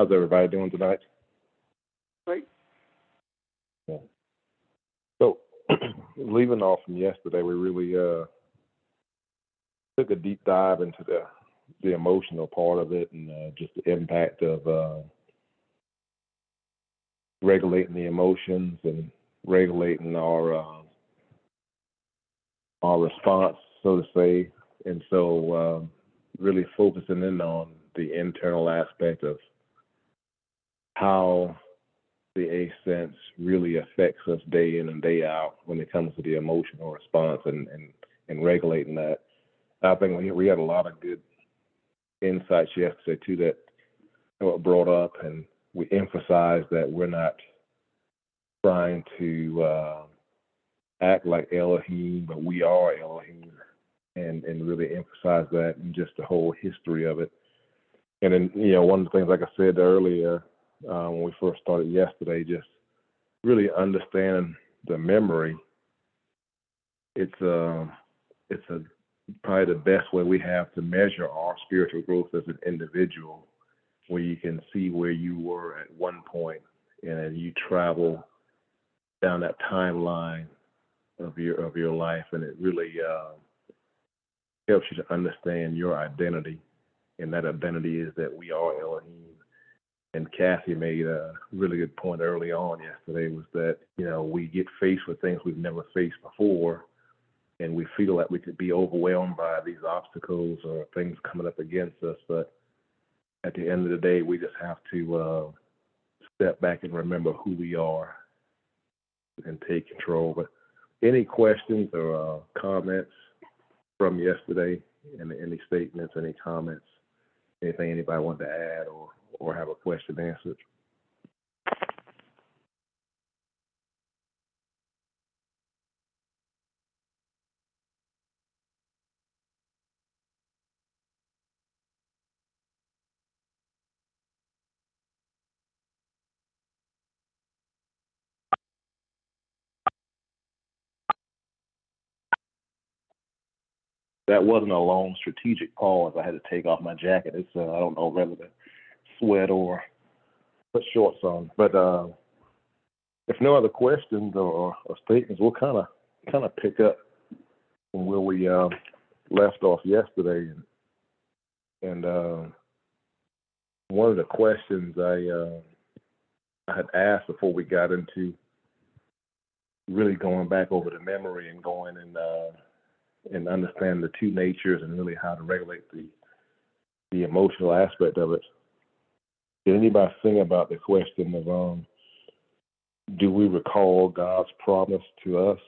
How's everybody doing tonight? Right. Yeah. So, leaving off from yesterday, we really took a deep dive into the emotional part of it and just the impact of regulating the emotions and regulating our response, so to say. And so, really focusing in on the internal aspect of how the A sense really affects us day in and day out when it comes to the emotional response and regulating that. I think we had a lot of good insights yesterday too that were brought up, and we emphasized that we're not trying to act like Elohim, but we are Elohim, and really emphasize that and just the whole history of it. And then, one of the things, like I said earlier, when we first started yesterday, just really understanding the memory. It's probably the best way we have to measure our spiritual growth as an individual, where you can see where you were at one point, and you travel down that timeline of your life, and it really helps you to understand your identity, and that identity is that we are Elohim. And Kathy made a really good point early on yesterday, was that, we get faced with things we've never faced before, and we feel like we could be overwhelmed by these obstacles or things coming up against us. But at the end of the day, we just have to step back and remember who we are and take control. But any questions or comments from yesterday, and any statements, any comments, anything anybody wanted to add or have a question answered? That wasn't a long strategic pause. I had to take off my jacket. It's I don't know whether to sweat or put shorts on. But if no other questions or statements, we'll kind of pick up from where we left off yesterday. And one of the questions I had asked before we got into really going back over the memory and going and understand the two natures and really how to regulate the emotional aspect of it. Did anybody think about the question of do we recall God's promise to us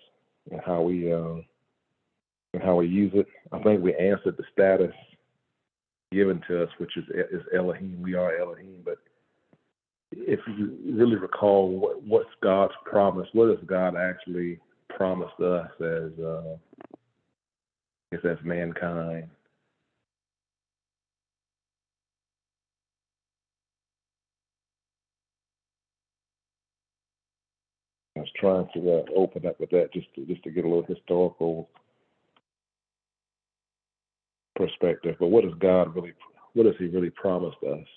and how we use it? I think we answered the status given to us, which is Elohim. We are Elohim. But if you really recall what's God's promise, what has God actually promised us as mankind? I was trying to open up with that just to get a little historical perspective. But what has He really promised us?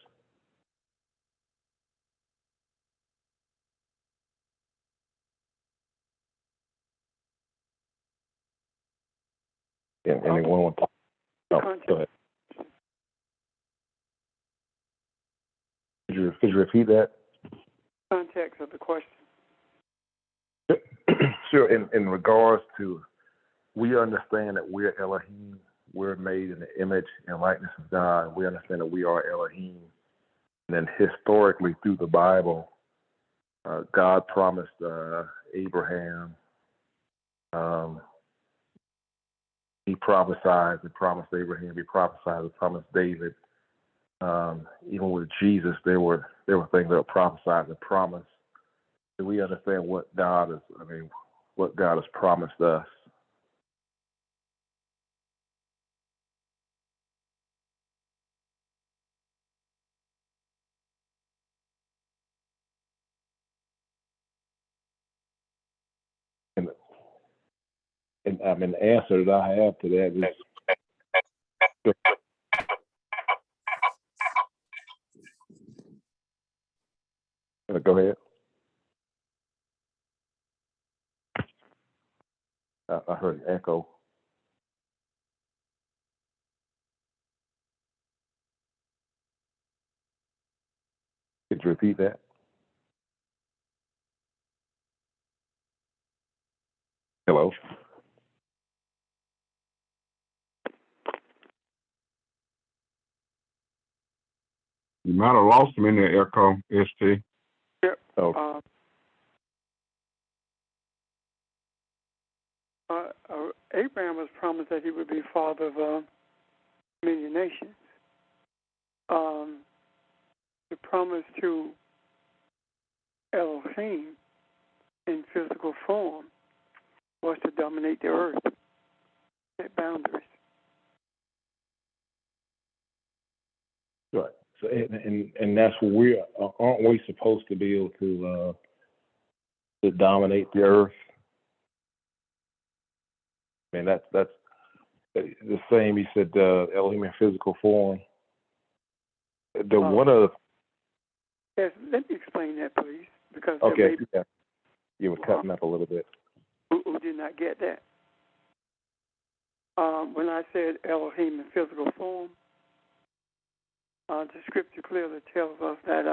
And anyone want to? Oh, go ahead. Could you repeat that? Context of the question. Sure. In regards to, we understand that we're Elohim. We're made in the image and likeness of God. We understand that we are Elohim. And then historically through the Bible, God promised Abraham. He prophesied and promised Abraham. He prophesied and promised David. Even with Jesus, there were things that were prophesied and promised. Do we understand what God has promised us? And the answer that I have to that is Go ahead. I heard an echo. Could you repeat that? Hello? You might have lost him in there, Echo, ST. Yep. Oh, Abraham was promised that he would be father of many nations. The promise to Elohim in physical form was to dominate the earth at boundaries. right. So, and that's what we aren't we supposed to be able to dominate the earth? I mean, that's the same. He said Elohim in physical form. The one of Yes, let me explain that, please, because okay, there may be yeah, you were cutting up a little bit. who did not get that. When I said Elohim in physical form, the scripture clearly tells us that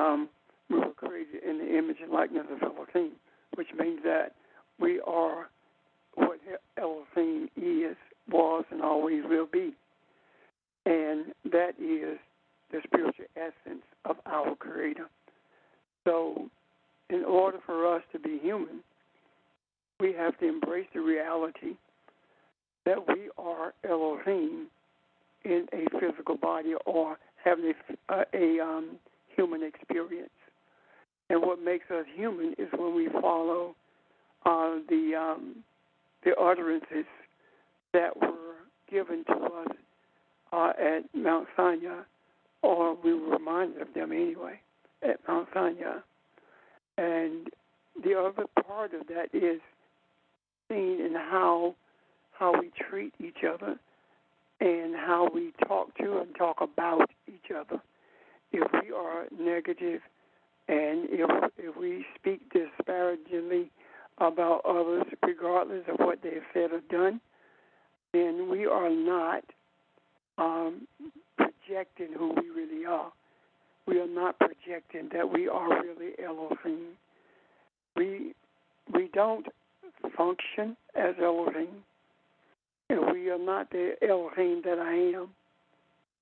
we were created in the image and likeness of Elohim, which means that we are what Elohim is, was, and always will be. And that is the spiritual essence of our Creator. So, in order for us to be human, we have to embrace the reality that we are Elohim in a physical body or having a human experience. And what makes us human is when we follow the utterances that were given to us at Mount Sinai, or we were reminded of them anyway at Mount Sinai. And the other part of that is seen in how we treat each other and how we talk to and talk about each other. If we are negative and if we speak disparagingly about others, regardless of what they've said or done, then we are not projecting who we really are. We are not projecting that we are really Elohim. We don't function as Elohim. We are not the Elohim that I am.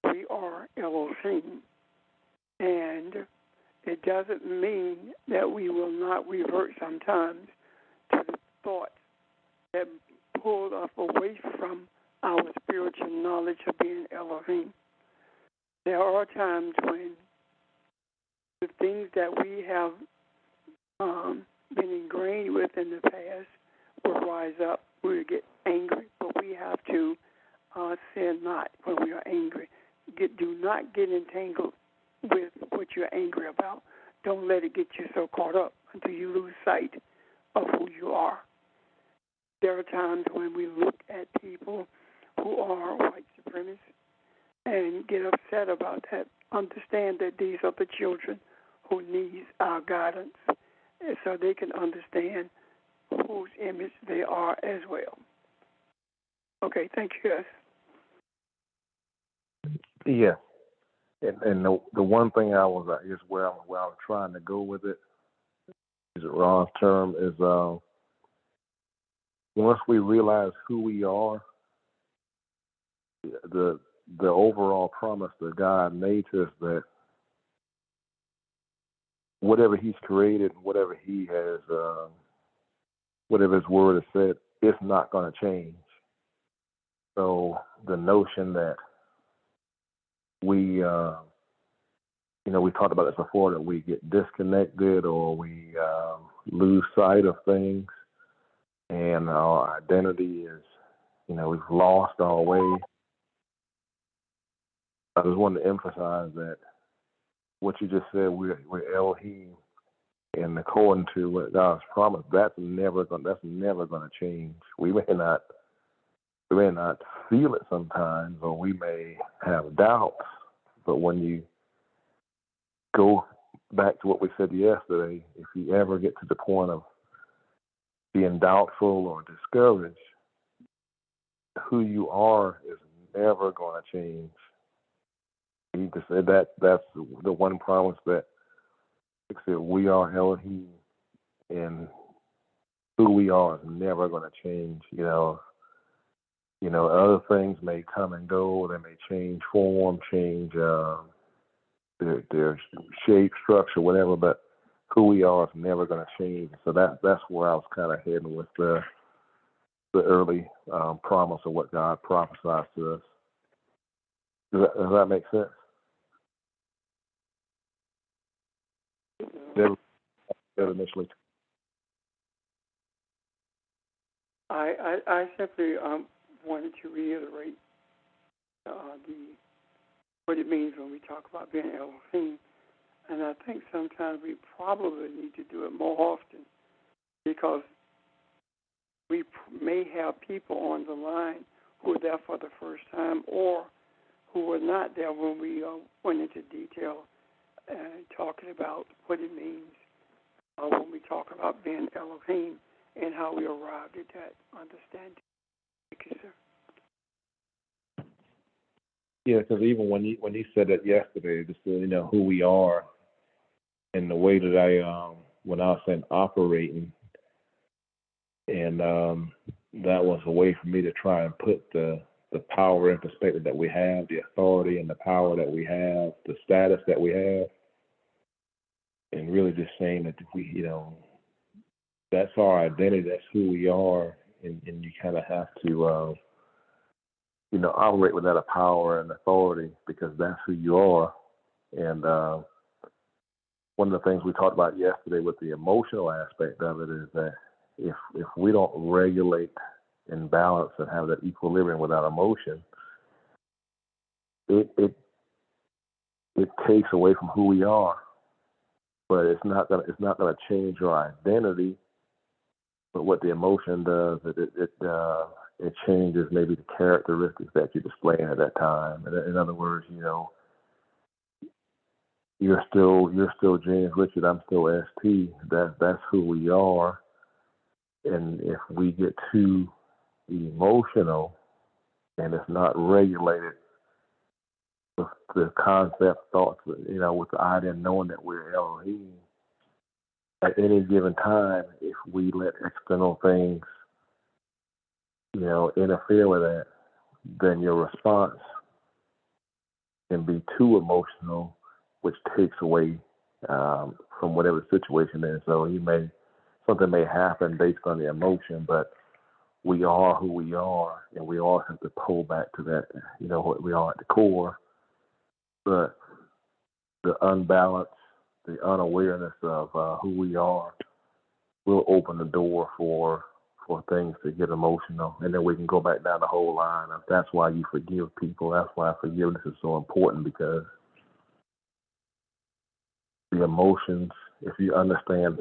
We are Elohim. And it doesn't mean that we will not revert sometimes to the thoughts that pulled us away from our spiritual knowledge of being Elohim. There are times when the things that we have been ingrained with in the past will rise up. We will get angry, but we have to sin not when we are angry. Do not get entangled with what you're angry about. Don't let it get you so caught up until you lose sight of who you are. There are times when we look at people who are white supremacists and get upset about that. Understand that these are the children who need our guidance, and so they can understand whose image they are as well. Okay, thank you, guys. Yeah, and the one thing I was I guess where I was trying to go with it is Ron's term is once we realize who we are, the overall promise that God made to us that whatever He's created, whatever He has, whatever His Word has said, it's not going to change. So the notion that we, we talked about this before, that we get disconnected or we lose sight of things, and our identity is, we've lost our way. I just wanted to emphasize that what you just said, we're Elohim, and according to what God's promised, that's never going to change. We may not feel it sometimes, or we may have doubts, but when you go back to what we said yesterday, if you ever get to the point of being doubtful or discouraged, who you are is never going to change. You just said that's the one promise that, like I said, we are Elohim, and who we are is never going to change. Other things may come and go. They may change form, change their shape, structure, whatever. But who we are is never going to change. So that's where I was kind of heading with the early promise of what God prophesied to us. Does that make sense? Initially. I simply wanted to reiterate what it means when we talk about being Elohim, and I think sometimes we probably need to do it more often because we may have people on the line who are there for the first time or who were not there when we went into detail talking about what it means when we talk about being Elohim and how we arrived at that understanding. Thank you, sir. Yeah, because even when you said that yesterday, just who we are, and the way that when I was saying operating, and that was a way for me to try and put the power and perspective that we have, the authority and the power that we have, the status that we have, and really just saying that we, that's our identity, that's who we are, and you kind of have to, operate with that power and authority because that's who you are. And one of the things we talked about yesterday with the emotional aspect of it is that if we don't regulate and balance and have that equilibrium without emotion, it takes away from who we are. But it's not gonna change our identity. But what the emotion does, it changes maybe the characteristics that you display at that time. In other words, you're still James Richard, I'm still ST. That's who we are. And if we get too emotional and it's not regulated with the concept, thoughts, with the idea of knowing that we're Elohim, at any given time, if we let external things, interfere with that, then your response can be too emotional, which takes away from whatever the situation is. So something may happen based on the emotion, but we are who we are, and we all have to pull back to that, what we are at the core. But the unbalance, the unawareness of who we are will open the door for things to get emotional, and then we can go back down the whole line. That's why you forgive people. That's why forgiveness is so important, because the emotions, if you understand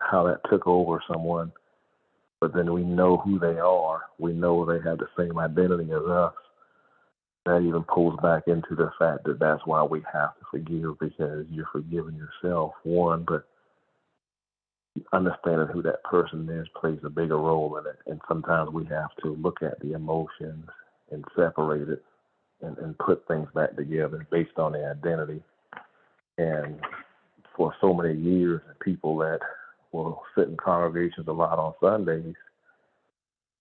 how that took over someone, but then we know who they are, we know they have the same identity as us, that even pulls back into the fact that that's why we have to forgive, because you're forgiving yourself, one, but understanding who that person is plays a bigger role in it. And sometimes we have to look at the emotions and separate it and put things back together based on the identity. And for so many years, people that will sit in congregations a lot on Sundays,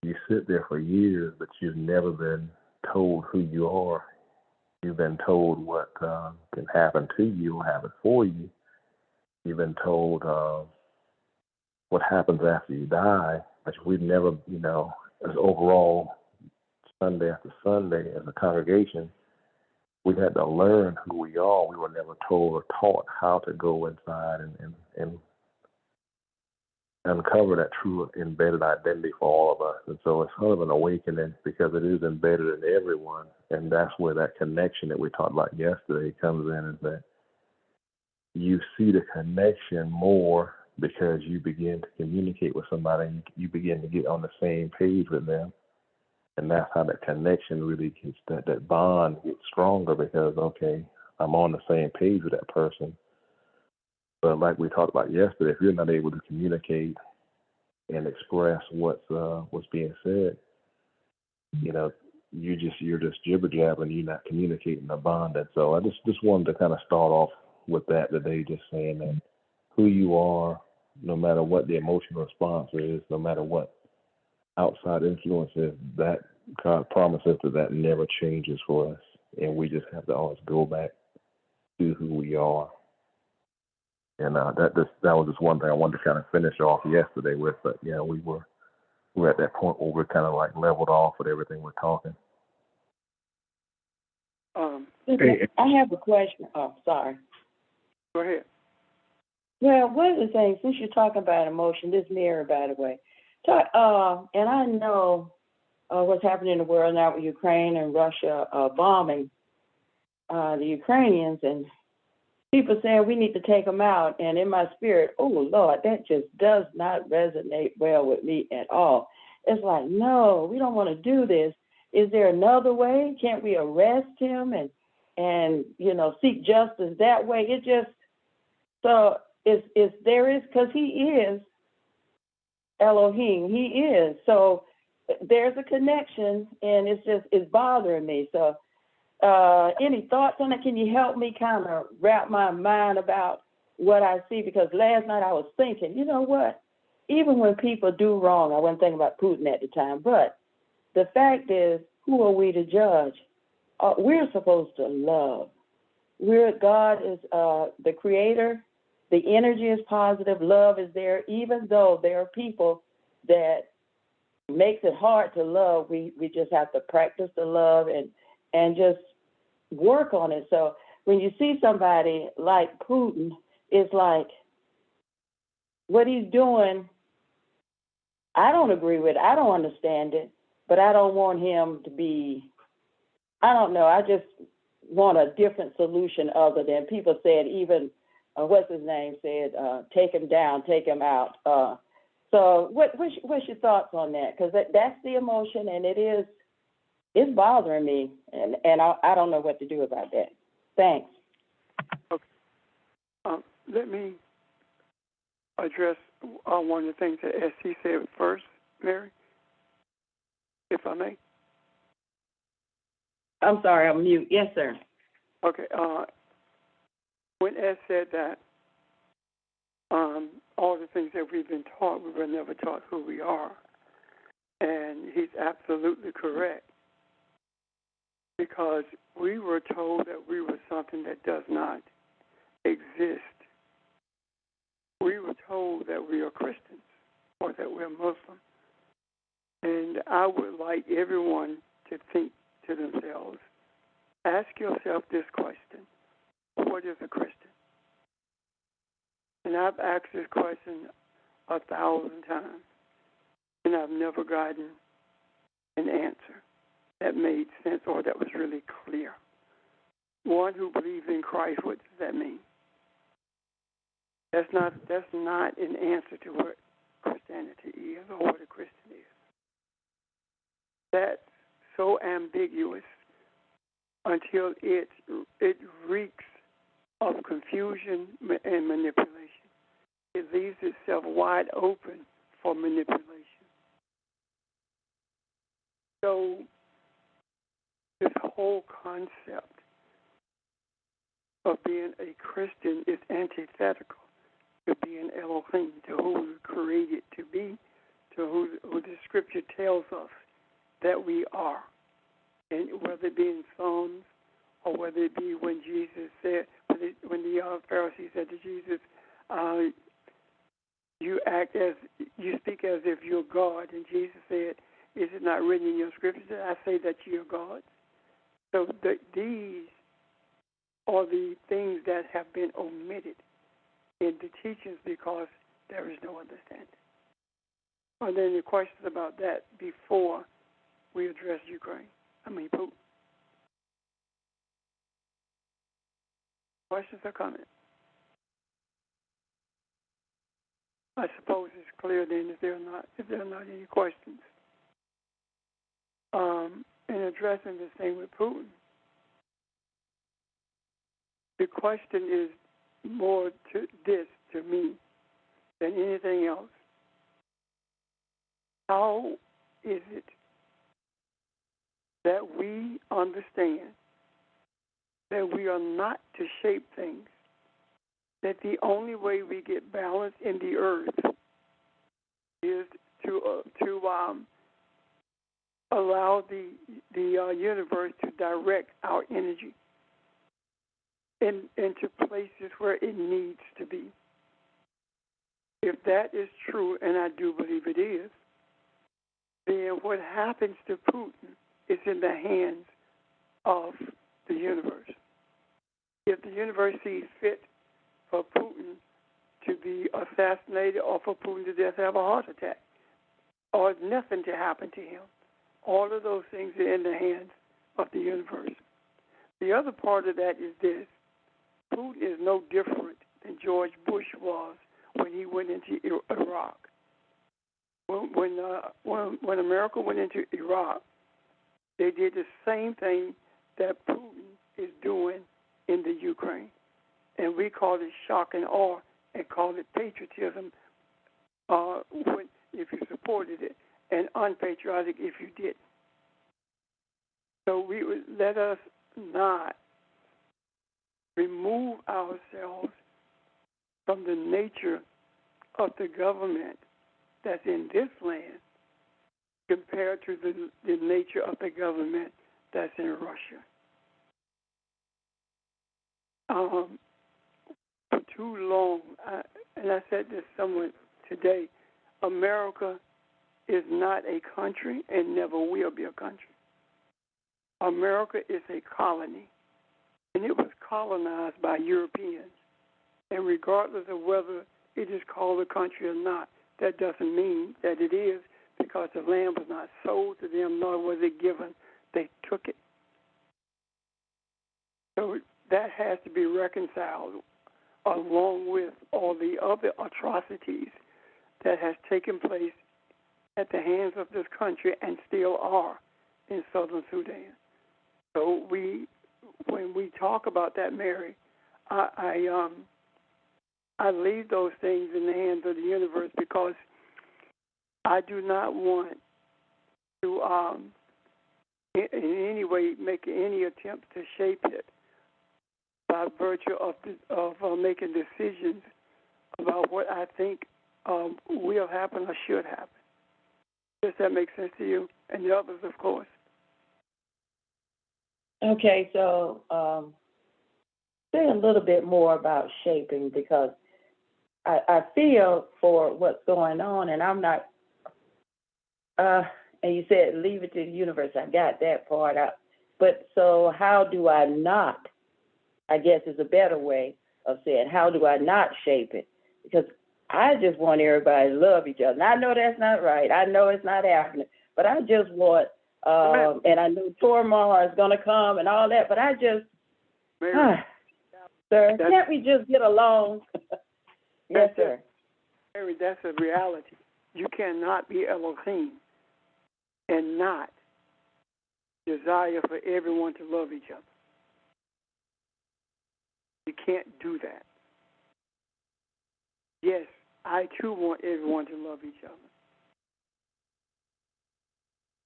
you sit there for years, but you've never been told who you are. You've been told what can happen to you or happen for you. You've been told what happens after you die, but we've never, as overall, Sunday after Sunday, as a congregation, we had to learn who we are. We were never told or taught how to go inside and uncover that true embedded identity for all of us. And so it's sort of an awakening, because it is embedded in everyone. And that's where that connection that we talked about yesterday comes in, is that you see the connection more because you begin to communicate with somebody, and you begin to get on the same page with them. And that's how that connection really gets, that bond gets stronger, because, okay, I'm on the same page with that person. But like we talked about yesterday, if you're not able to communicate and express what's being said, you know, you're just jibber jabbing. You're not communicating a bond. And so I just wanted to kind of start off with that today, just saying that who you are, no matter what the emotional response is, no matter what outside influence is, that God promises that never changes for us, and we just have to always go back to who we are. And that was just one thing I wanted to kind of finish off yesterday with. But yeah, we're at that point where we're kind of like leveled off with everything we're talking. Hey, I have a question. Oh, sorry. Go ahead. Well, one of the things, since you're talking about emotion, this Mary, by the way, and I know what's happening in the world now with Ukraine and Russia bombing the Ukrainians, and people saying we need to take them out. And in my spirit, oh, Lord, that just does not resonate well with me at all. It's like, no, we don't want to do this. Is there another way? Can't we arrest him and seek justice that way? It just, so there is, because he is Elohim. He is. So there's a connection, and it's bothering me. So any thoughts on it? Can you help me kind of wrap my mind about what I see? Because last night I was thinking, you know what? Even when people do wrong, I wasn't thinking about Putin at the time, but the fact is, who are we to judge? We're supposed to love. God is the creator. The energy is positive. Love is there. Even though there are people that makes it hard to love, we just have to practice the love and just work on it. So when you see somebody like Putin, it's like what he's doing, I don't agree with it. I don't understand it, but I don't want him to be, I don't know, I just want a different solution other than people said, even, what's his name said, take him down, take him out. So what's your thoughts on that? Because that's the emotion, and it's bothering me, and I don't know what to do about that. Thanks. Okay. Let me address one of the things that SC said first, Mary, if I may. I'm sorry, I'm mute. Yes, sir. Okay. When S said that all the things that we've been taught, we were never taught who we are. And he's absolutely correct, because we were told that we were something that does not exist. We were told that we are Christians or that we're Muslim. And I would like everyone to think to themselves, ask yourself this question: what is a Christian? And I've asked this question 1,000 times, and I've never gotten an answer that made sense or that was really clear. One who believes in Christ, what does that mean? That's not an answer to what Christianity is or what a Christian is. That's so ambiguous until it reeks of confusion and manipulation. It leaves itself wide open for manipulation. So this whole concept of being a Christian is antithetical to being Elohim, to who we were created to be, to who the Scripture tells us that we are. And whether it be in Psalms or whether it be when Jesus said, when the Pharisee said to Jesus, you speak as if you're God. And Jesus said, is it not written in your Scripture that I say that you're God? So these are the things that have been omitted in the teachings because there is no understanding. Are there any questions about that before we address Putin? Questions or comments? I suppose it's clear then if there are not any questions. In addressing this thing with Putin, the question is more to this to me than anything else. How is it that we understand that we are not to shape things, that the only way we get balance in the earth is to allow the universe to direct our energy into places where it needs to be? If that is true, and I do believe it is, then what happens to Putin is in the hands of the universe. If the universe sees fit for Putin to be assassinated or for Putin to just have a heart attack or nothing to happen to him, all of those things are in the hands of the universe. The other part of that is this. Putin is no different than George Bush was when he went into Iraq. When America went into Iraq, they did the same thing that Putin is doing in the Ukraine. And we call it shock and awe and call it patriotism if you supported it, and unpatriotic if you didn't. So we would let us not remove ourselves from the nature of the government that's in this land compared to the nature of the government that's in Russia. For too long, and I said this somewhere today, America is not a country and never will be a country. America is a colony, and it was colonized by Europeans. And regardless of whether it is called a country or not, that doesn't mean that it is, because the land was not sold to them, nor was it given. They took it. So that has to be reconciled along with all the other atrocities that has taken place at the hands of this country and still are in southern Sudan. So when we talk about that, Mary, I leave those things in the hands of the universe, because I do not want to in any way make any attempt to shape it by virtue of making decisions about what I think will happen or should happen. Does that make sense to you and the others, of course? Okay, so say a little bit more about shaping, because I feel for what's going on, and I'm not, and you said leave it to the universe. I got that part out. But so how do I not, I guess is a better way of saying, how do I not shape it? Because I just want everybody to love each other. And I know that's not right. I know it's not happening. But I just want, and I know turmoil is going to come and all that, but I just, sir, can't we just get along? Yes, sir. Mary, that's a reality. You cannot be Elohim and not desire for everyone to love each other. You can't do that. Yes, I too want everyone to love each other.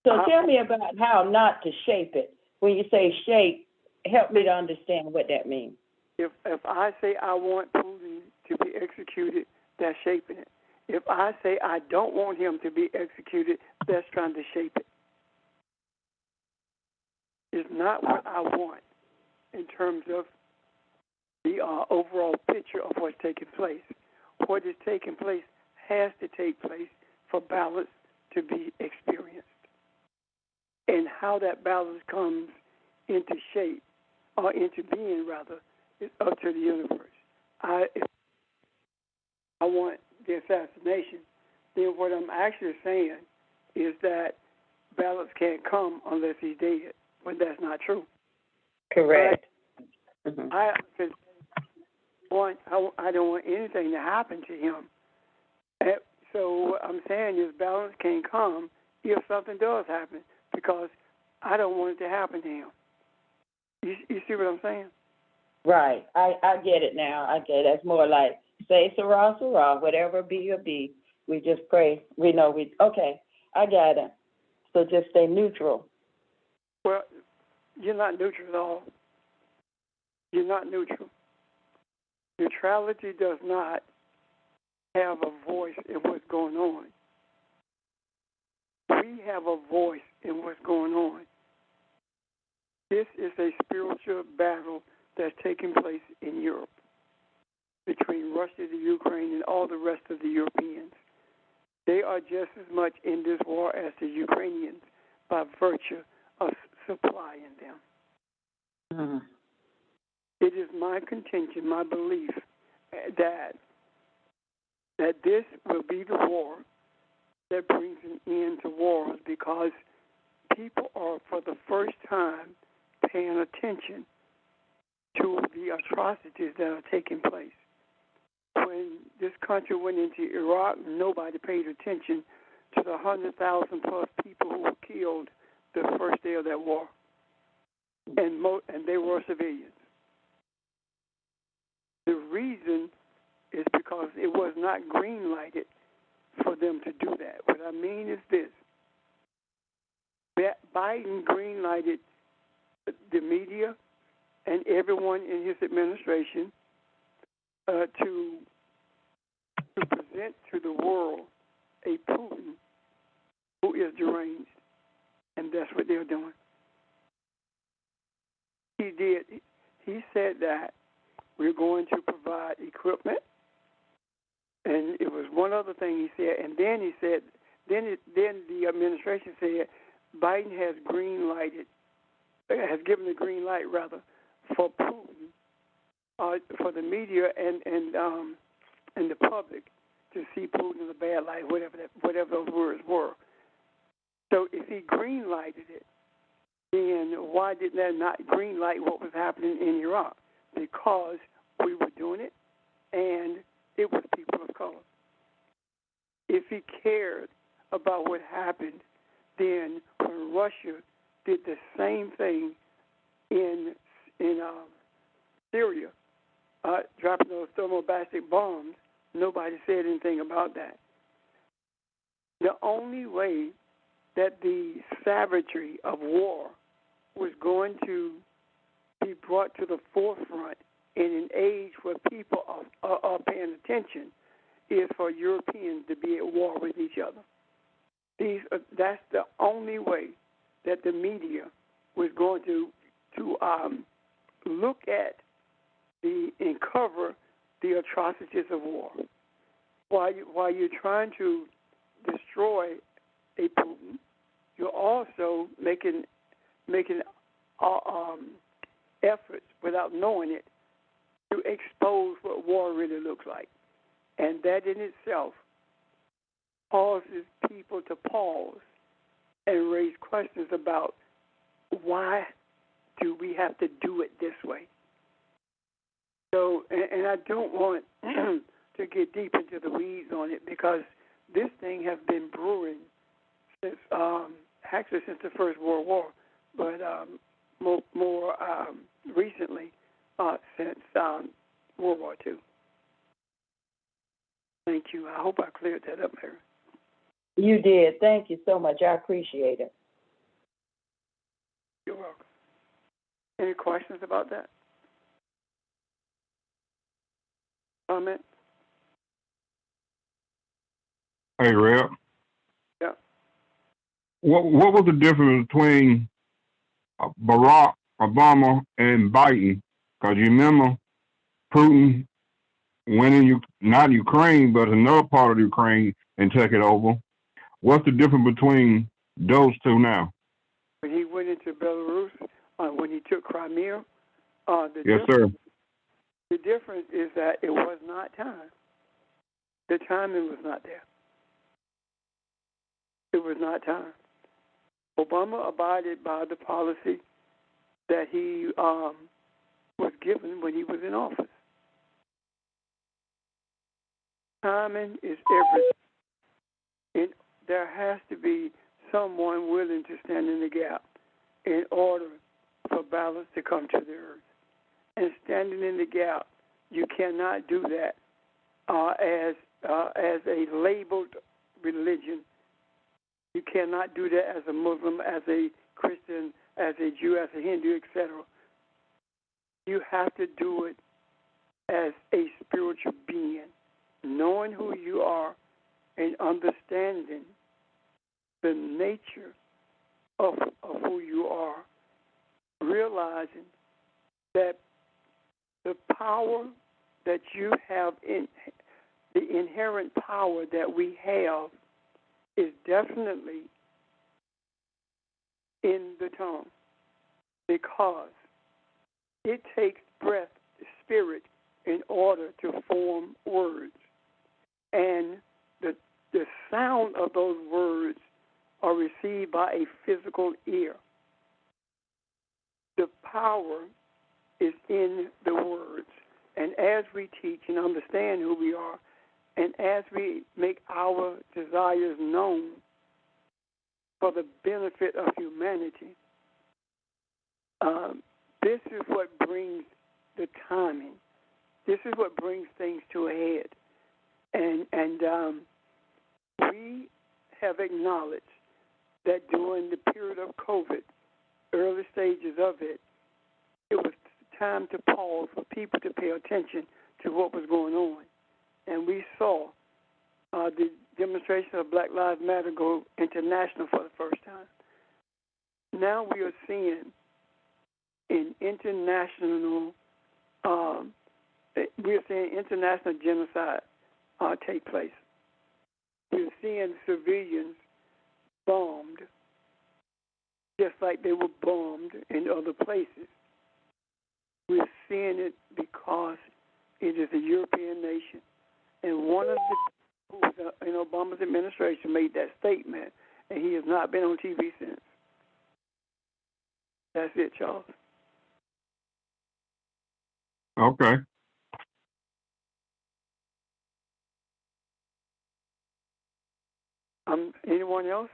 So tell me about how not to shape it. When you say shape, help me to understand what that means. If I say I want Putin to be executed, that's shaping it. If I say I don't want him to be executed, that's trying to shape it. It's not what I want in terms of the overall picture of what's taking place. What is taking place has to take place for balance to be experienced. And how that balance comes into shape, or into being, rather, is up to the universe. If I want the assassination, then what I'm actually saying is that balance can't come unless he's dead, when that's not true. Correct. I don't want anything to happen to him. And so what I'm saying is balance can't come if something does happen, because I don't want it to happen to him. You see what I'm saying? Right. I get it now. I get it. It's more like say Sarah, Sarah, whatever be or be. We just pray. We know okay, I got it. So just stay neutral. Well, you're not neutral at all. You're not neutral. Neutrality does not have a voice in what's going on. We have a voice in what's going on. This is a spiritual battle that's taking place in Europe between Russia, the Ukraine, and all the rest of the Europeans. They are just as much in this war as the Ukrainians by virtue of supplying them. Mm-hmm. It is my contention, my belief, that this will be the war that brings an end to wars, because people are, for the first time, paying attention to the atrocities that are taking place. When this country went into Iraq, nobody paid attention to the 100,000 plus people who were killed the first day of that war, and they were civilians. The reason is because it was not green-lighted for them to do that. What I mean is this: Biden green-lighted the media and everyone in his administration to present to the world a Putin who is deranged, and that's what they're doing. He did. He said that we're going to provide equipment, and it was one other thing he said, and then he said, then the administration said Biden has given the green light rather for Putin, for the media and the public to see Putin in a bad light, whatever those words were. So if he green lighted it, then why did that not green light what was happening in Iraq? Because we were doing it, and it was people of color. If he cared about what happened, then when Russia did the same thing in Syria, dropping those thermobaric bombs, nobody said anything about that. The only way that the savagery of war was going to be brought to the forefront in an age where people are paying attention is for Europeans to be at war with each other. That's the only way that the media was going to look at and cover the atrocities of war. While you're trying to destroy a Putin, you're also making efforts without knowing it to expose what war really looks like. And that in itself causes people to pause and raise questions about why do we have to do it this way. So, and I don't want to get deep into the weeds on it, because this thing has been brewing since actually since the First World War, but more recently since World War II. Thank you. I hope I cleared that up, Mary. You did. Thank you so much. I appreciate it. You're welcome. Any questions about that? Comment? Hey, Rep. Yeah. What was the difference between Barack Obama and Biden? Because you remember Putin went in not Ukraine, but another part of Ukraine and took it over. What's the difference between those two now? When he went into Belarus, when he took Crimea, Yes, sir. The difference is that it was not time. The timing was not there. It was not time. Obama abided by the policy that he was given when he was in office. Timing is everything. And there has to be someone willing to stand in the gap in order for balance to come to the earth. and standing in the gap. You cannot do that as a labeled religion. You cannot do that as a Muslim, as a Christian, as a Jew, as a Hindu, etc. You have to do it as a spiritual being, knowing who you are and understanding the nature of who you are, realizing that the power that you have, the inherent power that we have, is definitely in the tongue, because it takes breath, spirit, in order to form words. And the sound of those words are received by a physical ear. The power is in the words. And as we teach and understand who we are, and as we make our desires known for the benefit of humanity, this is what brings the timing. This is what brings things to a head. And we have acknowledged that during the period of COVID, early stages of it, it was time to pause for people to pay attention to what was going on. And we saw the demonstration of Black Lives Matter go international for the first time. Now we are seeing an international, genocide take place. We're seeing civilians bombed just like they were bombed in other places. We're seeing it because it is a European nation. And one of the people in Obama's administration made that statement, and he has not been on TV since. That's it, Charles. Okay. Anyone else?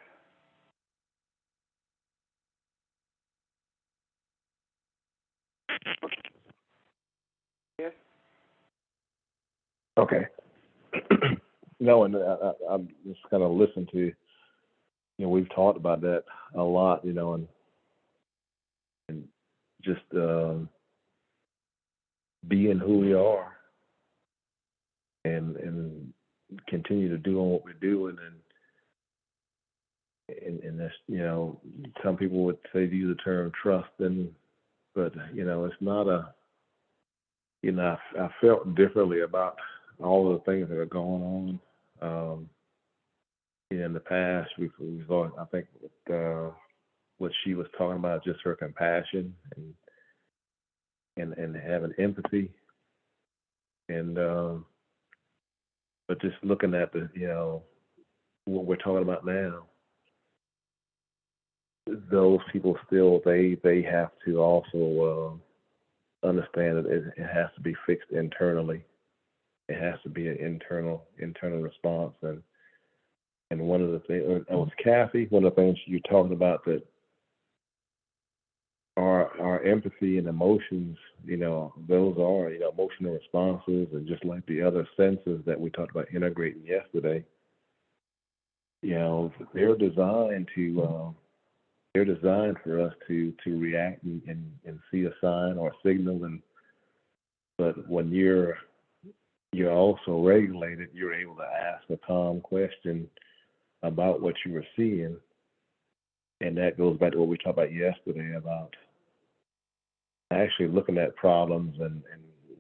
Yes. Okay. No, and I'm just kind of listening to, we've talked about that a lot, and just being who we are and continue to do what we're doing, and that's, some people would say use the term trust, but it's not I felt differently about all of the things that are going on. In the past, we thought, I think what she was talking about, just her compassion and having empathy, and but just looking at what we're talking about now, those people still they have to also understand that it has to be fixed internally. It has to be an internal response, and one of the things, it was Kathy, one of the things you're talking about, that our empathy and emotions, those are, emotional responses, and just like the other senses that we talked about integrating yesterday, they're designed for us to react and see a sign or a signal, but when you're also regulated, you're able to ask a calm question about what you were seeing. And that goes back to what we talked about yesterday about actually looking at problems and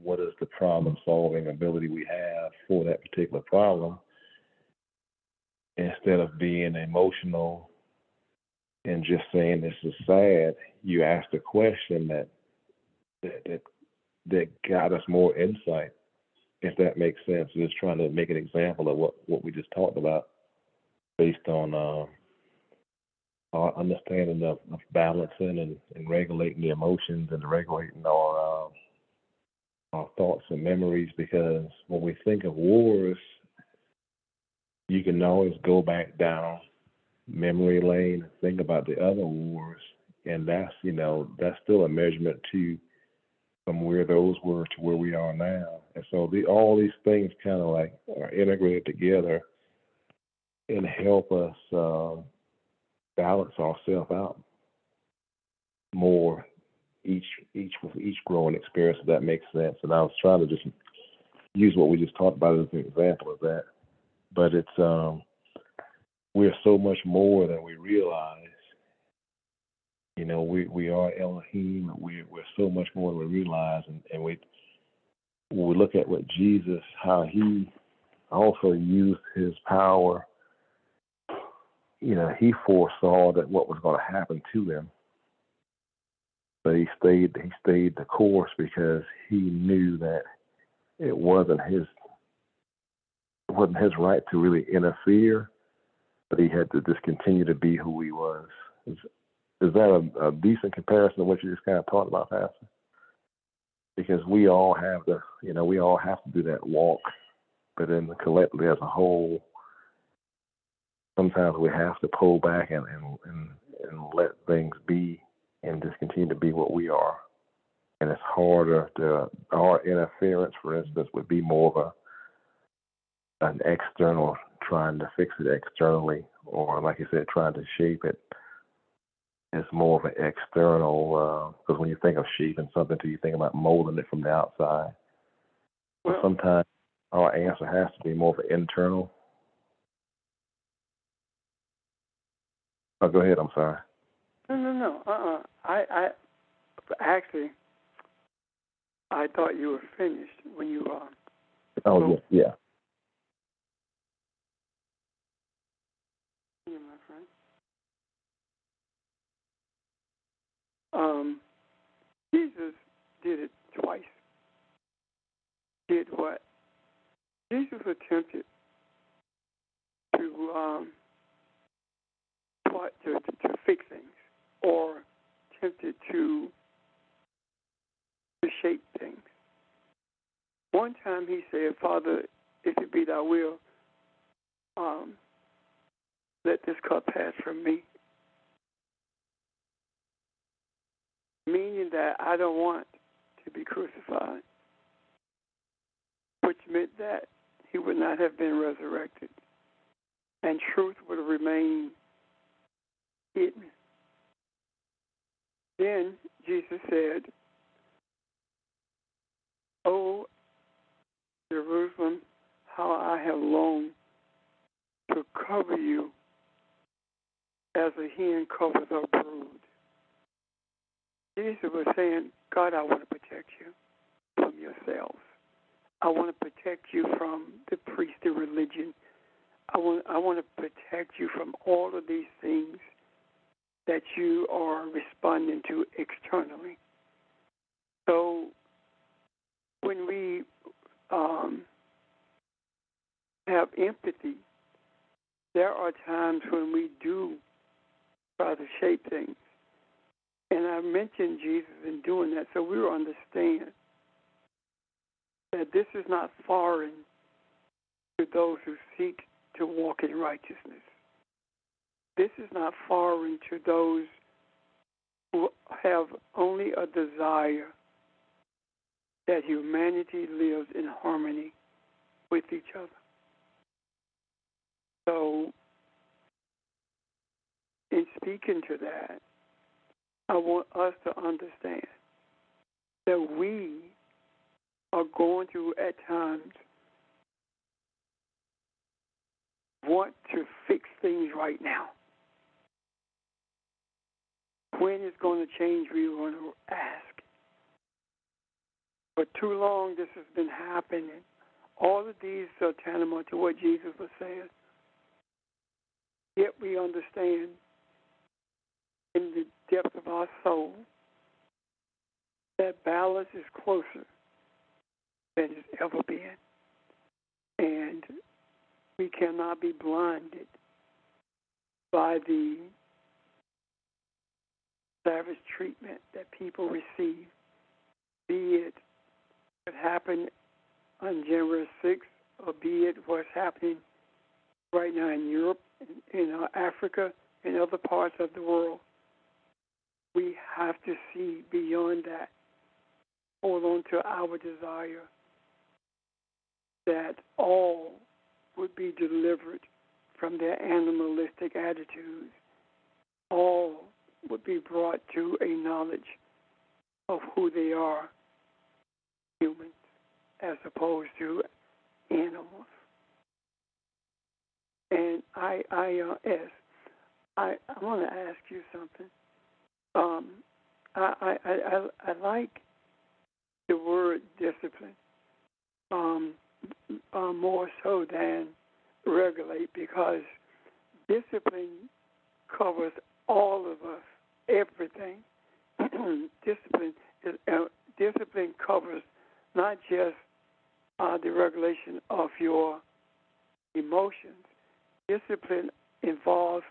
what is the problem-solving ability we have for that particular problem, instead of being emotional and just saying this is sad. You asked a question that got us more insight, if that makes sense. Just trying to make an example of what we just talked about, based on our understanding of balancing and regulating the emotions and regulating our thoughts and memories. Because when we think of wars, you can always go back down memory lane and think about the other wars, and that's still a measurement to from where those were to where we are now. And so all these things kind of like are integrated together and help us balance ourselves out more each growing experience, if that makes sense. And I was trying to just use what we just talked about as an example of that. But it's we're so much more than we realize. You know, we are Elohim. We're so much more than we realize, and when we look at what Jesus, how he also used his power. You know, he foresaw that what was going to happen to him, but he stayed the course because he knew that it wasn't his right to really interfere, but he had to just continue to be who he was. Is that a decent comparison to what you just kind of talked about, Pastor? Because we all have to do that walk, but then collectively as a whole, sometimes we have to pull back and let things be and just continue to be what we are. And it's harder our interference, for instance, would be more of an external, trying to fix it externally, or like you said, trying to shape it. It's more of an external, because when you think of shaping something, you think about molding it from the outside. Well, but sometimes our answer has to be more of an internal. Oh, go ahead. I'm sorry. No. I actually, I thought you were finished when you Oh, yeah. Yeah, my friend. Jesus did it twice. Did what? Jesus attempted to fix things, or attempted to shape things. One time he said, "Father, if it be thy will, let this cup pass from me." Meaning that I don't want to be crucified, which meant that he would not have been resurrected, and truth would remain hidden. Then Jesus said, "Oh, Jerusalem, how I have longed to cover you as a hen covers her brood." Jesus was saying, God, I want to protect you from yourselves. I want to protect you from the priestly religion. I want to protect you from all of these things that you are responding to externally. So when we have empathy, there are times when we do try to shape things. And I mentioned Jesus in doing that, so we will understand that this is not foreign to those who seek to walk in righteousness. This is not foreign to those who have only a desire that humanity lives in harmony with each other. So, in speaking to that, I want us to understand that we are going to, at times, want to fix things right now. When it's going to change, we want to ask. For too long, this has been happening. All of these are tantamount to what Jesus was saying. Yet we understand in the depth of our soul that balance is closer than it's ever been. And we cannot be blinded by the savage treatment that people receive, be it what happened on January 6th, or be it what's happening right now in Europe, in Africa, and other parts of the world. We have to see beyond that hold on to our desire that all would be delivered from their animalistic attitudes. All would be brought to a knowledge of who they are, humans, as opposed to animals. And I want to ask you something. I like the word discipline more so than regulate, because discipline covers all of us, everything. Discipline covers not just the regulation of your emotions. Discipline involves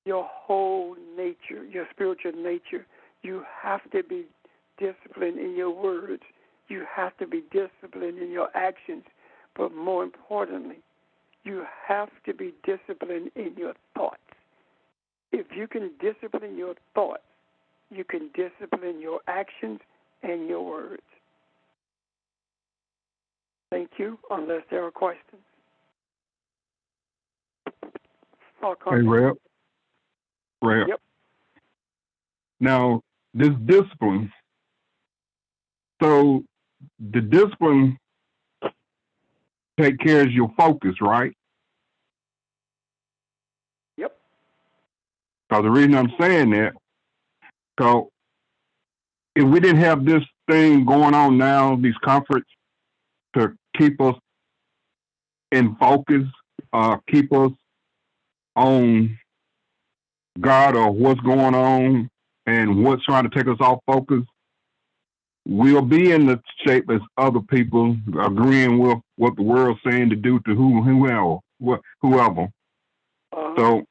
your whole nature, your spiritual nature. You have to be disciplined in your words. You have to be disciplined in your actions. But more importantly, you have to be disciplined in your thoughts. If you can discipline your thoughts, you can discipline your actions and your words. Thank you, unless there are questions. Hey, Reb. Yep. Now, this discipline, so the discipline take care of your focus, right? Yep. Because the reason I'm saying that, so if we didn't have this thing going on now, these comforts to keep us in focus, keep us on God or what's going on and what's trying to take us off focus, we'll be in the shape as other people, agreeing with what the world's saying to do to whoever. So,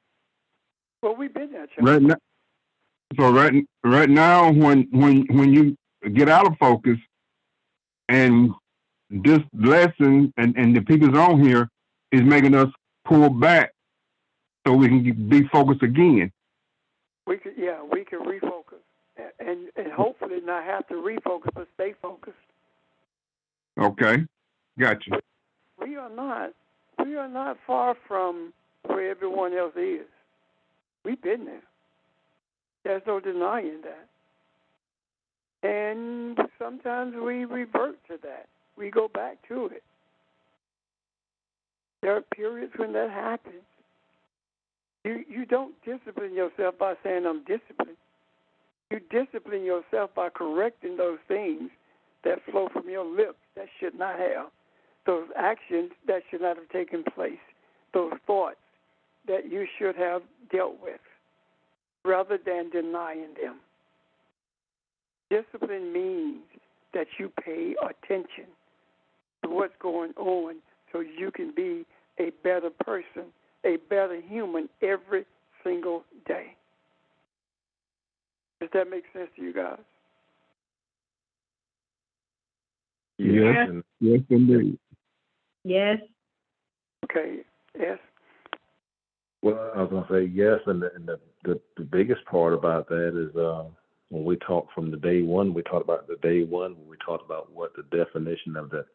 well, we've been there, right now. So right now, when you get out of focus, and this lesson and the people's on here is making us pull back so we can be focused again. We can refocus and hopefully not have to refocus, but stay focused. Okay, gotcha. We are not far from where everyone else is. We've been there. There's no denying that. And sometimes we revert to that. We go back to it. There are periods when that happens. You don't discipline yourself by saying, I'm disciplined. You discipline yourself by correcting those things that flow from your lips that should not have, those actions that should not have taken place, those thoughts that you should have dealt with, rather than denying them. Discipline means that you pay attention to what's going on so you can be a better person, a better human every single day. Does that make sense to you guys? Yes, yes, indeed. Yes. Okay, yes. Well, I was going to say yes, and the biggest part about that is when we talked from the day one, we talked about what the definition of the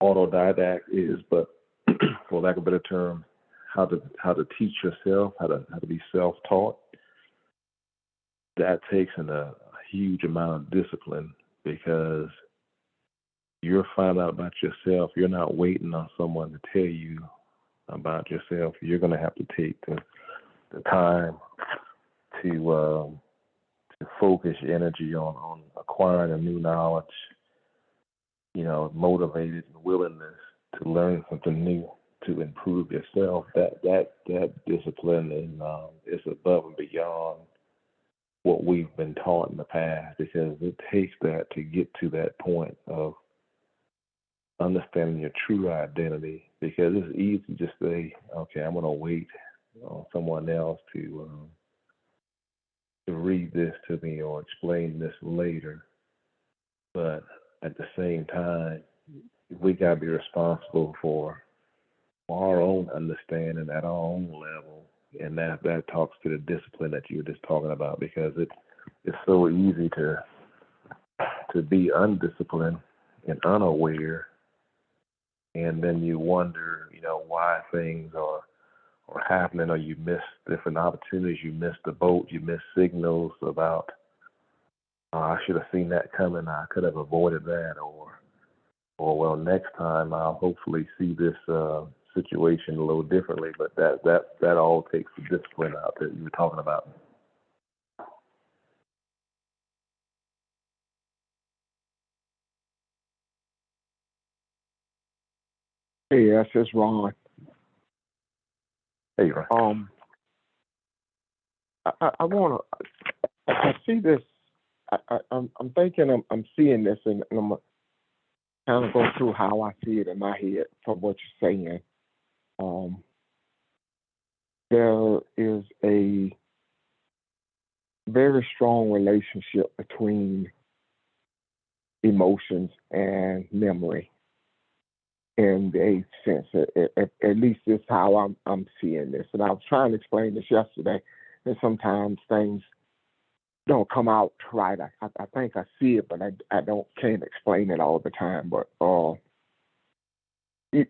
autodidact is, but for lack of a better term, how to teach yourself, how to be self-taught. That takes a huge amount of discipline, because you're finding out about yourself. You're not waiting on someone to tell you about yourself. You're going to have to take the time to focus your energy on acquiring a new knowledge, motivated and willingness to learn something new, to improve yourself. That discipline is above and beyond what we've been taught in the past, because it takes that to get to that point of understanding your true identity. Because it's easy to just say, okay, I'm going to wait on someone else to read this to me or explain this later. But at the same time, we got to be responsible for our own understanding at our own level. And that talks to the discipline that you were just talking about, because it's so easy to to be undisciplined and unaware, and then you wonder, why things are happening, or you miss different opportunities, you miss the boat, you miss signals about, I should have seen that coming, I could have avoided that, or well, next time I'll hopefully see this situation a little differently. But that all takes the discipline out that you were talking about. Hey, yes, it's Ron. Hey, Ron. I want to. I see this. I'm thinking. I'm seeing this, and I'm gonna kind of go through how I see it in my head from what you're saying. There is a very strong relationship between emotions and memory in the eighth sense. At least this is how I'm seeing this. And I was trying to explain this yesterday, and sometimes things don't come out right. I think I see it, but I can't explain it all the time. But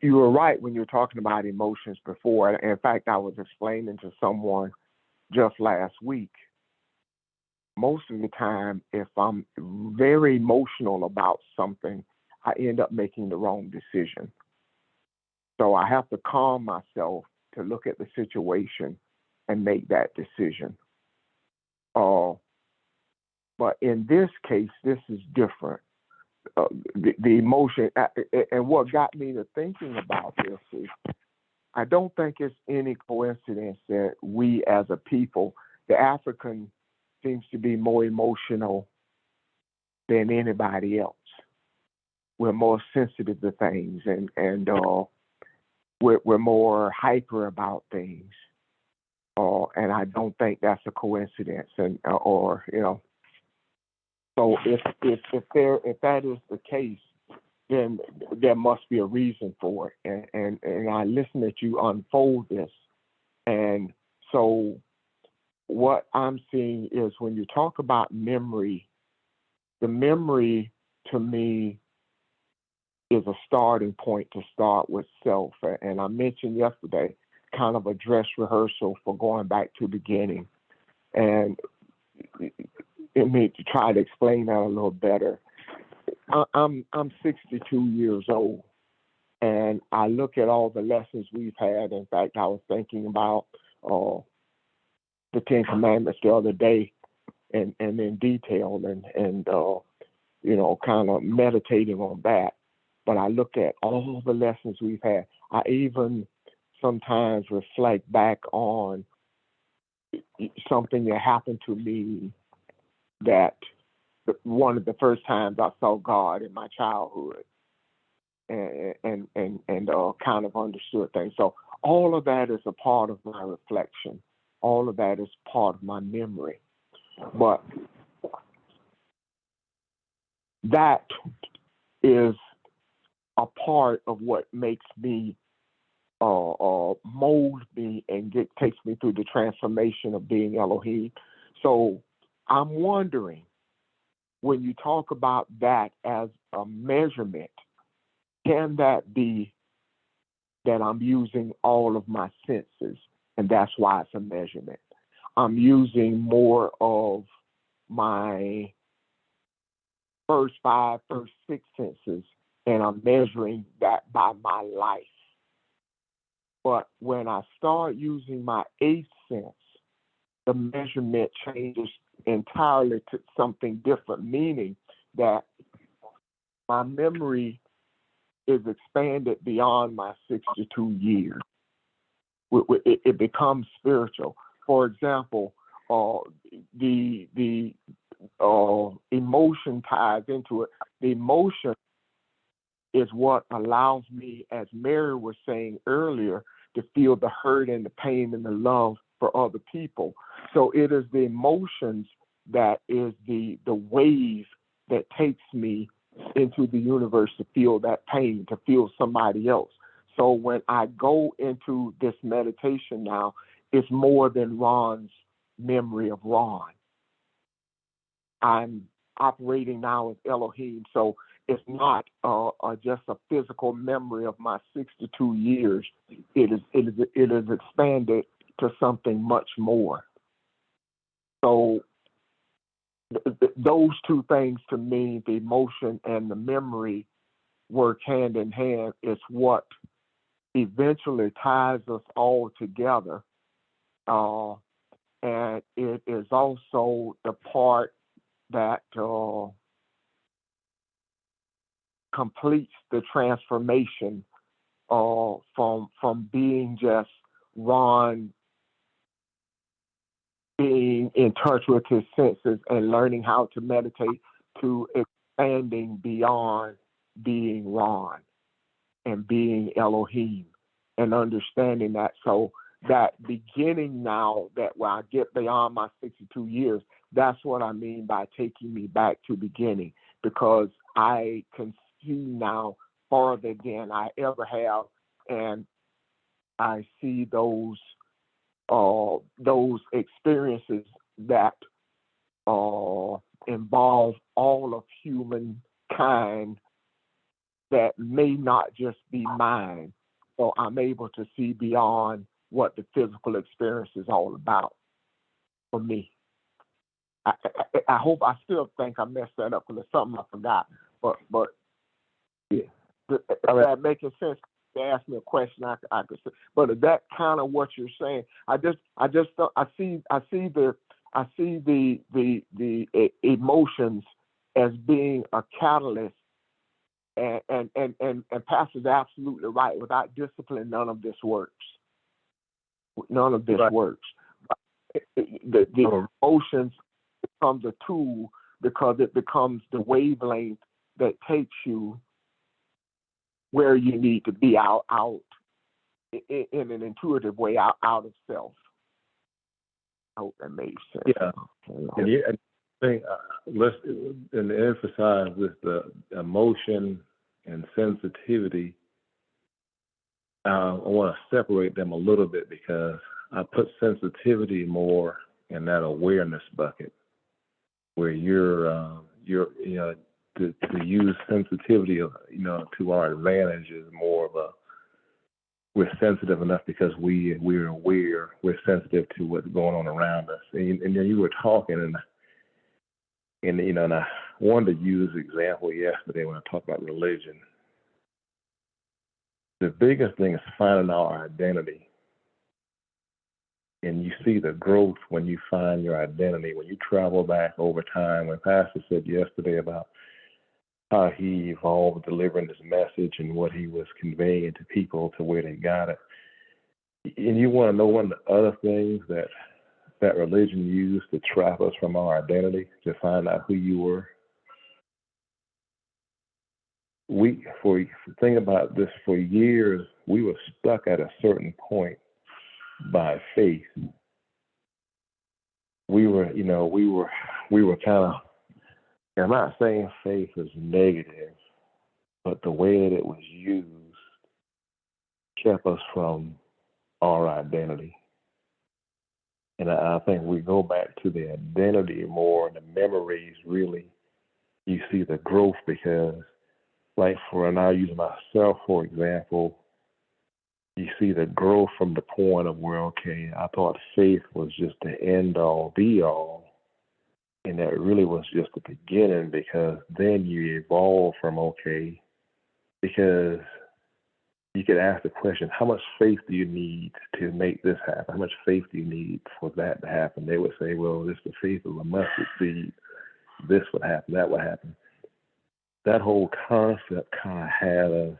you were right when you were talking about emotions before. In fact, I was explaining to someone just last week. Most of the time, if I'm very emotional about something, I end up making the wrong decision. So I have to calm myself to look at the situation and make that decision. But in this case, this is different. The emotion, and what got me to thinking about this is, I don't think it's any coincidence that we as a people, the African seems to be more emotional than anybody else. We're more sensitive to things, and we're more hyper about things. And I don't think that's a coincidence, So if that is the case, then there must be a reason for it. And I listen at you unfold this, and so what I'm seeing is when you talk about memory, the memory to me is a starting point to start with self. And I mentioned yesterday kind of a dress rehearsal for going back to the beginning. And to try to explain that a little better, I'm 62 years old, and I look at all the lessons we've had. In fact, I was thinking about the Ten Commandments the other day, and in detail, and kind of meditating on that. But I look at all the lessons we've had. I even sometimes reflect back on something that happened to me, that one of the first times I saw God in my childhood, and kind of understood things. So all of that is a part of my reflection. All of that is part of my memory. But that is a part of what makes me mold me and takes me through the transformation of being Elohim. So I'm wondering, when you talk about that as a measurement, can that be that I'm using all of my senses, and that's why it's a measurement? I'm using more of my first six senses, and I'm measuring that by my life. But when I start using my eighth sense, the measurement changes entirely to something different, meaning that my memory is expanded beyond my 62 years. It becomes spiritual. For example, the emotion ties into it. The emotion is what allows me, as Mary was saying earlier, to feel the hurt and the pain and the love for other people. So it is the emotions that is the wave that takes me into the universe to feel that pain, to feel somebody else. So when I go into this meditation now, it's more than Ron's memory of Ron. I'm operating now as Elohim. So it's not just a physical memory of my 62 years. It is expanded to something much more. So those two things to me, the emotion and the memory, work hand in hand. Is what eventually ties us all together. And it is also the part that completes the transformation from being just Ron being in touch with his senses and learning how to meditate to expanding beyond being Ron and being Elohim and understanding that. So that beginning now, that when I get beyond my 62 years, that's what I mean by taking me back to beginning, because I can see now farther than I ever have, and I see those experiences that involve all of humankind that may not just be mine. So I'm able to see beyond what the physical experience is all about for me. I hope, I still think I messed that up because there's something I forgot. But yeah, that making sense. To ask me a question, I could say, but is that kind of what you're saying? I see the emotions as being a catalyst, and Pastor's absolutely right. Without discipline, none of this works. None of this works. The emotions becomes a tool because it becomes the wavelength that takes you where you need to be out in an intuitive way, out of self. I hope that made sense. Yeah. And I think let's emphasize this: the emotion and sensitivity. I want to separate them a little bit because I put sensitivity more in that awareness bucket, where you're to use sensitivity, to our advantage is more of we're sensitive enough because we're aware, we're sensitive to what's going on around us. And then you were talking, and I wanted to use the example yesterday when I talked about religion. The biggest thing is finding our identity. And you see the growth when you find your identity, when you travel back over time. When Pastor said yesterday about how he evolved delivering this message and what he was conveying to people to where they got it. And you want to know one of the other things that religion used to trap us from our identity, to find out who you were? Think about this, for years, we were stuck at a certain point by faith. We were kind of, I'm not saying faith is negative, but the way that it was used kept us from our identity. And I think we go back to the identity more, and the memories really, you see the growth, because like and I'll use myself for example, you see the growth from the point of where, okay, I thought faith was just the end all be all. And that really was just the beginning, because then you evolve from, okay, because you could ask the question, how much faith do you need to make this happen? How much faith do you need for that to happen? They would say, well, it's the faith of a mustard seed. This would happen, that would happen. That whole concept kind of had us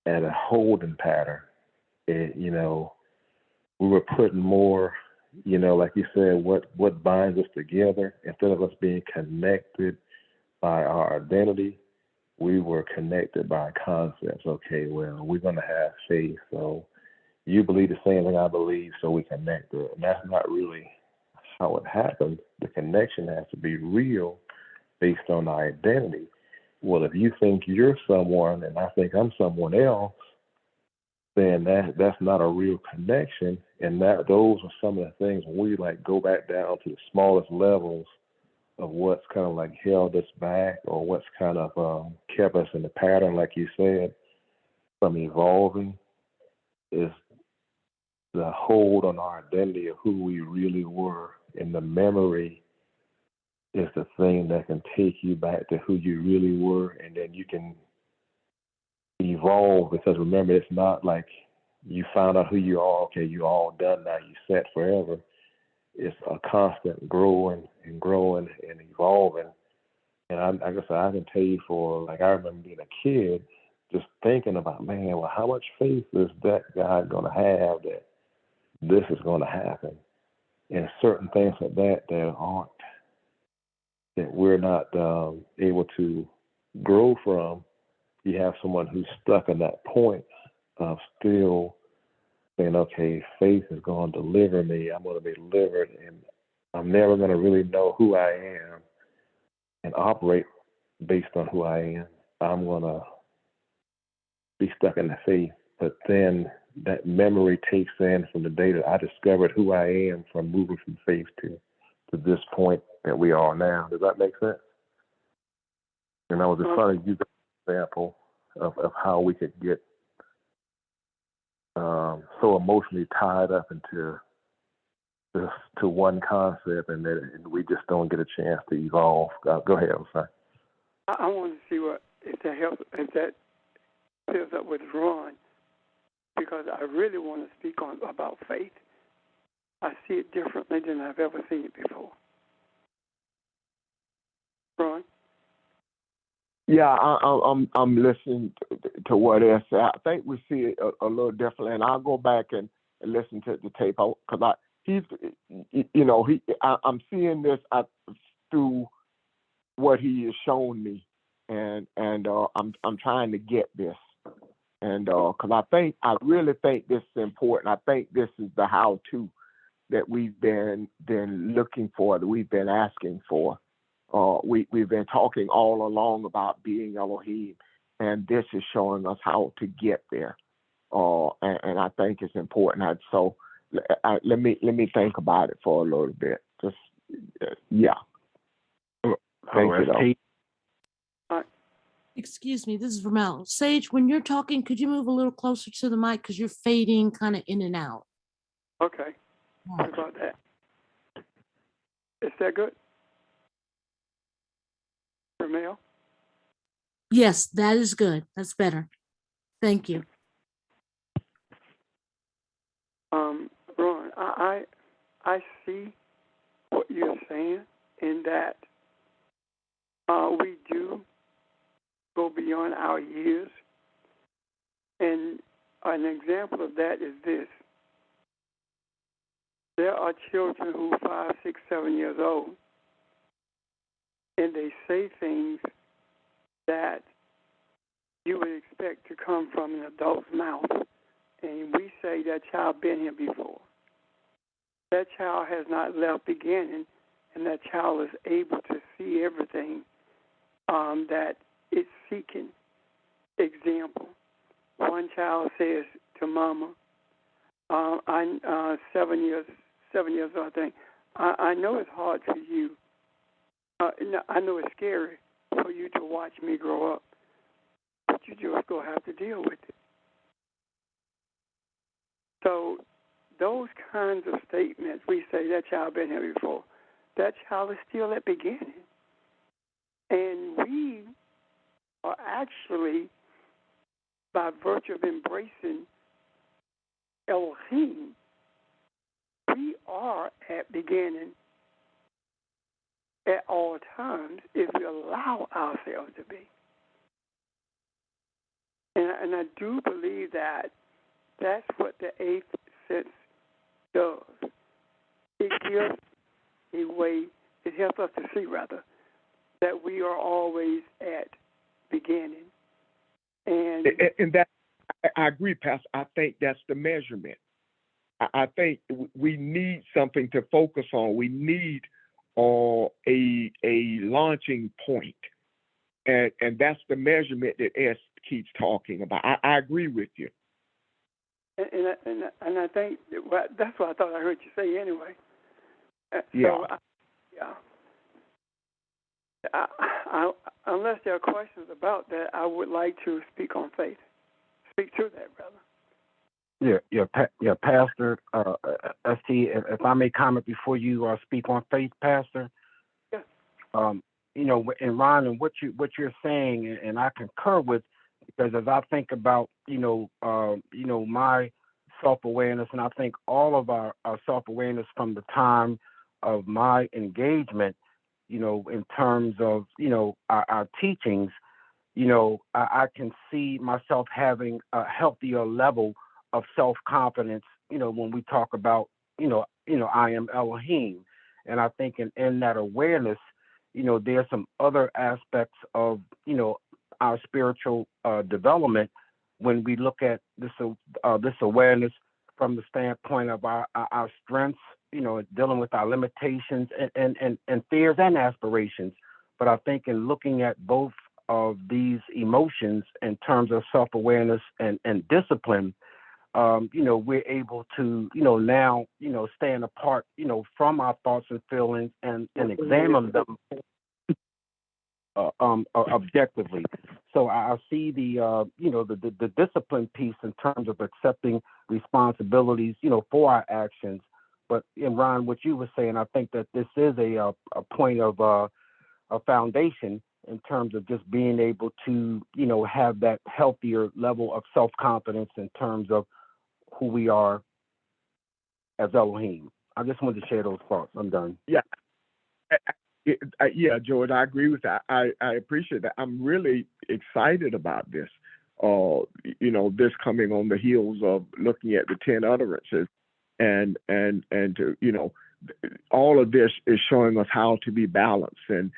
at a holding pattern. We were putting more, like you said, what binds us together, instead of us being connected by our identity, we were connected by concepts. Okay, well, we're going to have faith, so you believe the same thing I believe, so we connected. And that's not really how it happened. The connection has to be real based on our identity. Well, if you think you're someone and I think I'm someone else, then that's not a real connection. And those are some of the things when we go back down to the smallest levels of what's kind of like held us back or what's kind of kept us in the pattern, like you said, from evolving is the hold on our identity of who we really were. And the memory is the thing that can take you back to who you really were, and then you can evolve. Because remember, it's not like you found out who you are, okay, you're all done now, you set forever. It's a constant growing and growing and evolving. And I guess I can tell you I remember being a kid, just thinking about, man, well, how much faith is that guy going to have that this is going to happen? And certain things like that that we're not able to grow from. You have someone who's stuck in that point of still saying, okay, faith is going to deliver me. I'm going to be delivered, and I'm never going to really know who I am and operate based on who I am. I'm going to be stuck in the faith. But then that memory takes in from the day that I discovered who I am, from moving from faith to this point that we are now. Does that make sense? And I was just trying to use an example of how we could get so emotionally tied up into one concept, and we just don't get a chance to evolve. Go ahead, I'm sorry. I want to see if that fills up with Ron, because I really want to speak about faith. I see it differently than I've ever seen it before. Ron? Yeah, I'm listening to what Ed said. I think we see it a little differently, and I'll go back and listen to the tape because I'm seeing this through what he has shown me, and I'm trying to get this, and because I really think this is important. I think this is the how-to that we've been looking for, that we've been asking for. We've been talking all along about being Elohim, and this is showing us how to get there. And I think it's important. So let me think about it for a little bit. Just yeah. Thank you. Excuse me, this is Vermel. Sage, when you're talking, could you move a little closer to the mic because you're fading kind of in and out. Okay. What about that? Is that good? Vermel? Yes, that is good. That's better. Thank you. Ron, I see what you're saying in that we do go beyond our years. And an example of that is this. There are children who are 5, 6, 7 years old, and they say things that you would expect to come from an adult's mouth. And we say that child been here before. That child has not left beginning, and that child is able to see everything that it's seeking. Example, one child says to mama, I'm 7 years old, I think, I know it's hard for you. I know it's scary for you to watch me grow up, but you just going to have to deal with it. So those kinds of statements, we say that child been here before. That child is still at beginning. And we are actually, by virtue of embracing Elohim, we are at beginning at all times if we allow ourselves to be. And I do believe that that's what the eighth sense does. It gives a way, it helps us to see, rather, that we are always at beginning. And that, I agree, Pastor. I think that's the measurement. I think we need something to focus on. We need a launching point. And that's the measurement that S keeps talking about. I agree with you. And I think that's what I thought I heard you say anyway. Yeah. I, unless there are questions about that, I would like to speak on faith. Speak to that, brother. Pastor. ST, if I may comment before you speak on faith, Pastor. Yes. And Ron, and what you're saying, and I concur with, because as I think about, my self-awareness, and I think all of our self-awareness from the time of my engagement, in terms of, our teachings, I can see myself having a healthier level of self-confidence, when we talk about, I am Elohim. And I think in that awareness, there's some other aspects of, our spiritual development when we look at this awareness from the standpoint of our strengths, dealing with our limitations and fears and aspirations. But I think in looking at both of these emotions in terms of self-awareness and discipline, we're able to, now, stand apart, from our thoughts and feelings and examine them objectively. So I see the discipline piece in terms of accepting responsibilities, for our actions. But in Ron, what you were saying, I think that this is a point of a foundation in terms of just being able to, have that healthier level of self-confidence in terms of who we are as Elohim. I just wanted to share those thoughts. I'm done. Yeah. George, I agree with that. I appreciate that. I'm really excited about this. This coming on the heels of looking at the 10 utterances, and to, all of this is showing us how to be balanced, and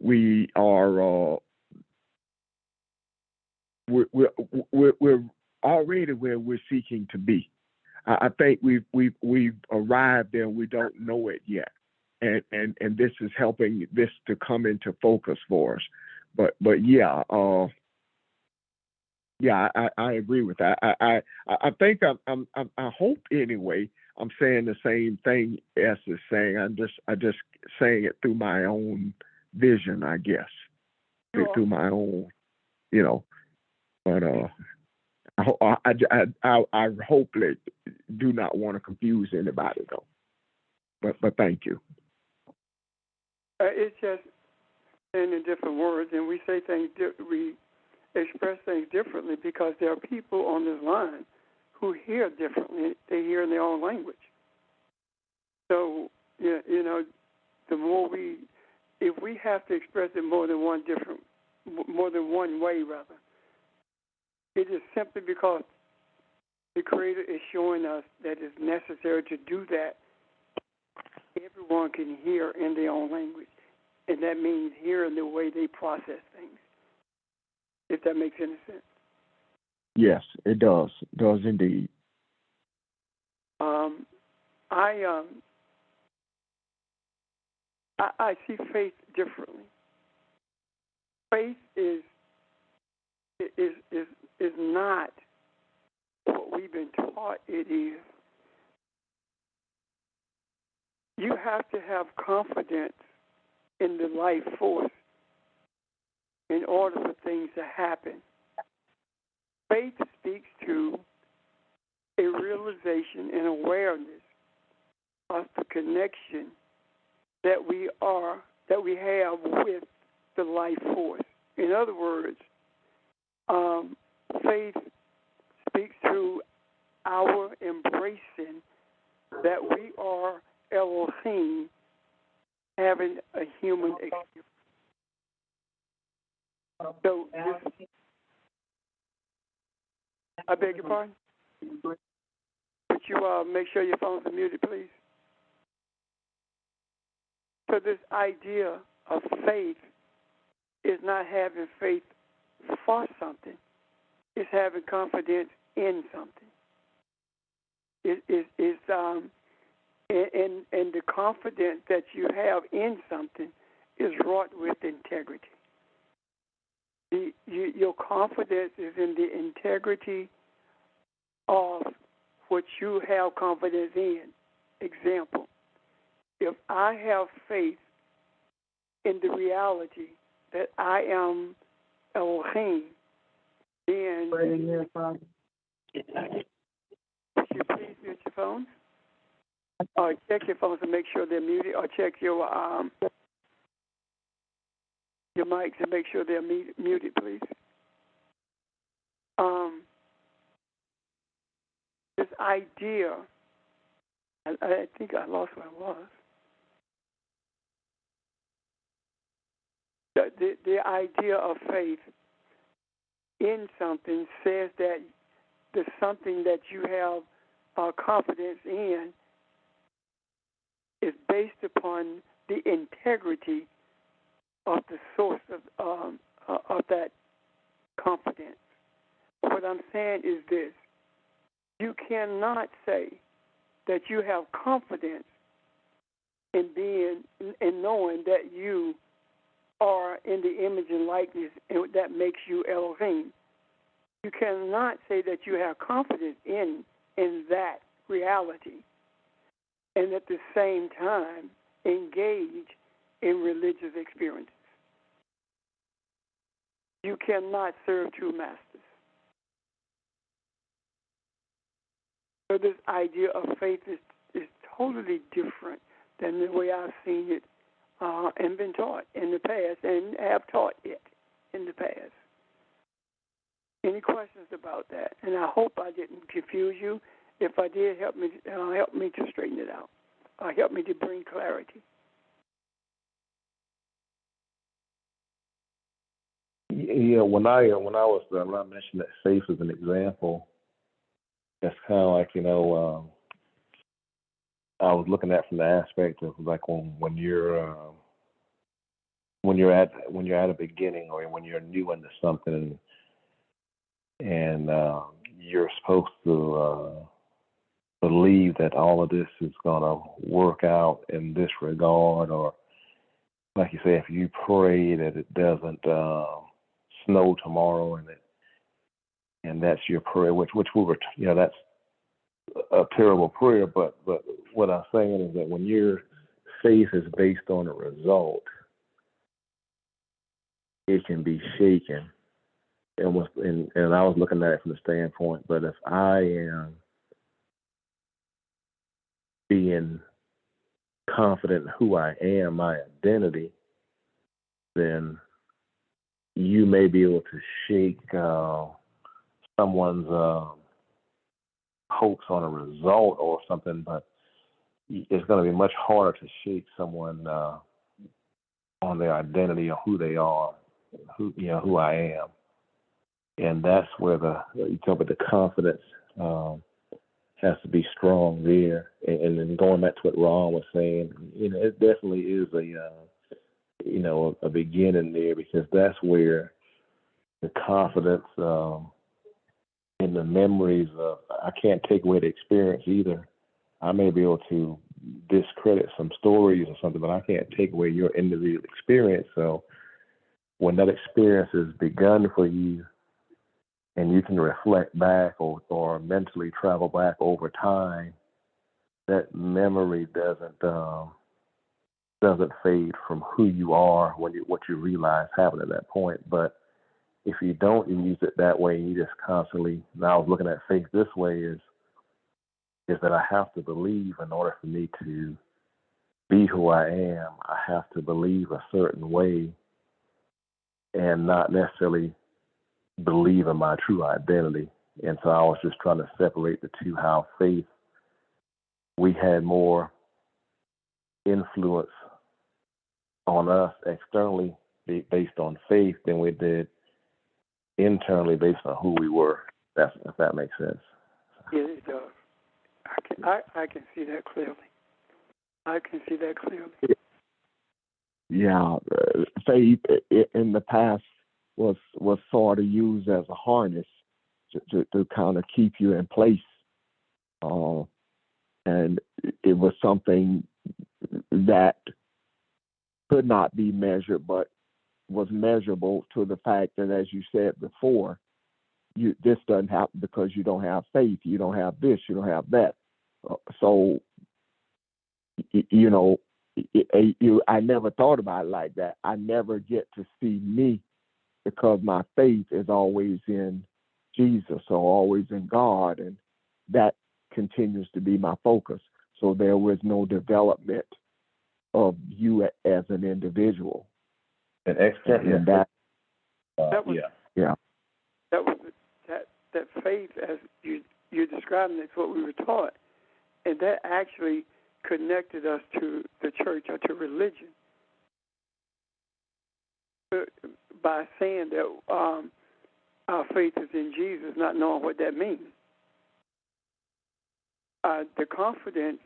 we are we're already where we're seeking to be. I think we've arrived there, and we don't know it yet. And this is helping this to come into focus for us. But I agree with that. I think I hope anyway. I'm saying the same thing as is saying. I just saying it through my own vision, I guess, through my own, But I hopefully do not want to confuse anybody though. But thank you. It's just saying in different words, and we say things, we express things differently because there are people on this line who hear differently. They hear in their own language. So, the more if we have to express it more than one way, rather, it is simply because the Creator is showing us that it's necessary to do that. Everyone can hear in their own language, and that means hearing the way they process things, if that makes any sense. Yes, it does. It does indeed. I see faith differently. Faith is not what we've been taught it is. You have to have confidence in the life force in order for things to happen. Faith speaks to a realization and awareness of the connection that we have with the life force. In other words, faith speaks to our embracing that we are Elohim having a human experience. So, I beg your pardon? Would you make sure your phones are muted, please? So this idea of faith is not having faith for something. It's having confidence in something. And the confidence that you have in something is wrought with integrity. Your confidence is in the integrity of what you have confidence in. Example, if I have faith in the reality that I am Elohim, then would you please mute your phones? Or check your phones and make sure they're muted, or check your mics and make sure they're muted, please. This idea, I think I lost where I was. The idea of faith in something says that the something that you have confidence in is based upon the integrity of the source of that confidence. What I'm saying is this: you cannot say that you have confidence in knowing that you are in the image and likeness, and that makes you Elohim. You cannot say that you have confidence in that reality, and at the same time engage in religious experiences. You cannot serve two masters. So this idea of faith is totally different than the way I've seen it and been taught in the past, and have taught it in the past. Any questions about that? And I hope I didn't confuse you. If I did, help me to straighten it out. Help me to bring clarity. Yeah, when I mentioned that faith as an example, that's kind of like, I was looking at from the aspect of like when you're at a beginning, or when you're new into something, and you're supposed to believe that all of this is gonna work out in this regard, or like you say, if you pray that it doesn't snow tomorrow, and that's your prayer, which we were, that's a terrible prayer, but what I'm saying is that when your faith is based on a result, it can be shaken. And I was looking at it from the standpoint, but if I am being confident in who I am, my identity, then you may be able to shake someone's hopes on a result or something, but it's going to be much harder to shake someone on their identity or who they are, who I am. And that's where you talk about the confidence has to be strong there. And then going back to what Ron was saying, it definitely is a beginning there, because that's where the confidence in the memories of, I can't take away the experience either. I may be able to discredit some stories or something, but I can't take away your individual experience. So when that experience is begun for you, and you can reflect back or mentally travel back over time, that memory doesn't fade from who you are what you realize happened at that point. But if you don't use it that way, you just constantly, now I was looking at faith this way, is that I have to believe in order for me to be who I am. I have to believe a certain way and not necessarily believe in my true identity. And so I was just trying to separate the two, how faith, we had more influence on us externally based on faith than we did internally based on who we were. If that makes sense. Yeah, it does. I can see that clearly. Yeah, faith in the past was sort of used as a harness to kind of keep you in place, and it was something that could not be measured, but was measurable to the fact that, as you said before, this doesn't happen because you don't have faith, you don't have this, you don't have that. So I never thought about it like that. I never get to see me because my faith is always in Jesus or always in God, and that continues to be my focus. So there was no development of you as an individual. An excellent. And that, That was- yeah. That was that faith, as you're describing, it's what we were taught, and that actually connected us to the church or to religion by saying that our faith is in Jesus, not knowing what that means. The confidence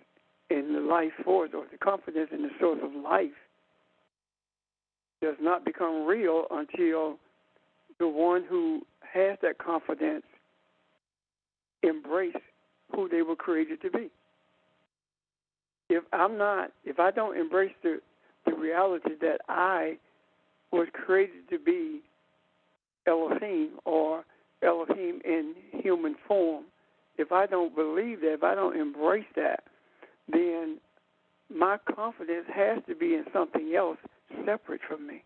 in the life force, or the confidence in the source of life, does not become real until the one who has that confidence embrace who they were created to be. If I don't embrace the reality that I was created to be Elohim, or Elohim in human form, if I don't believe that, if I don't embrace that, then my confidence has to be in something else separate from me.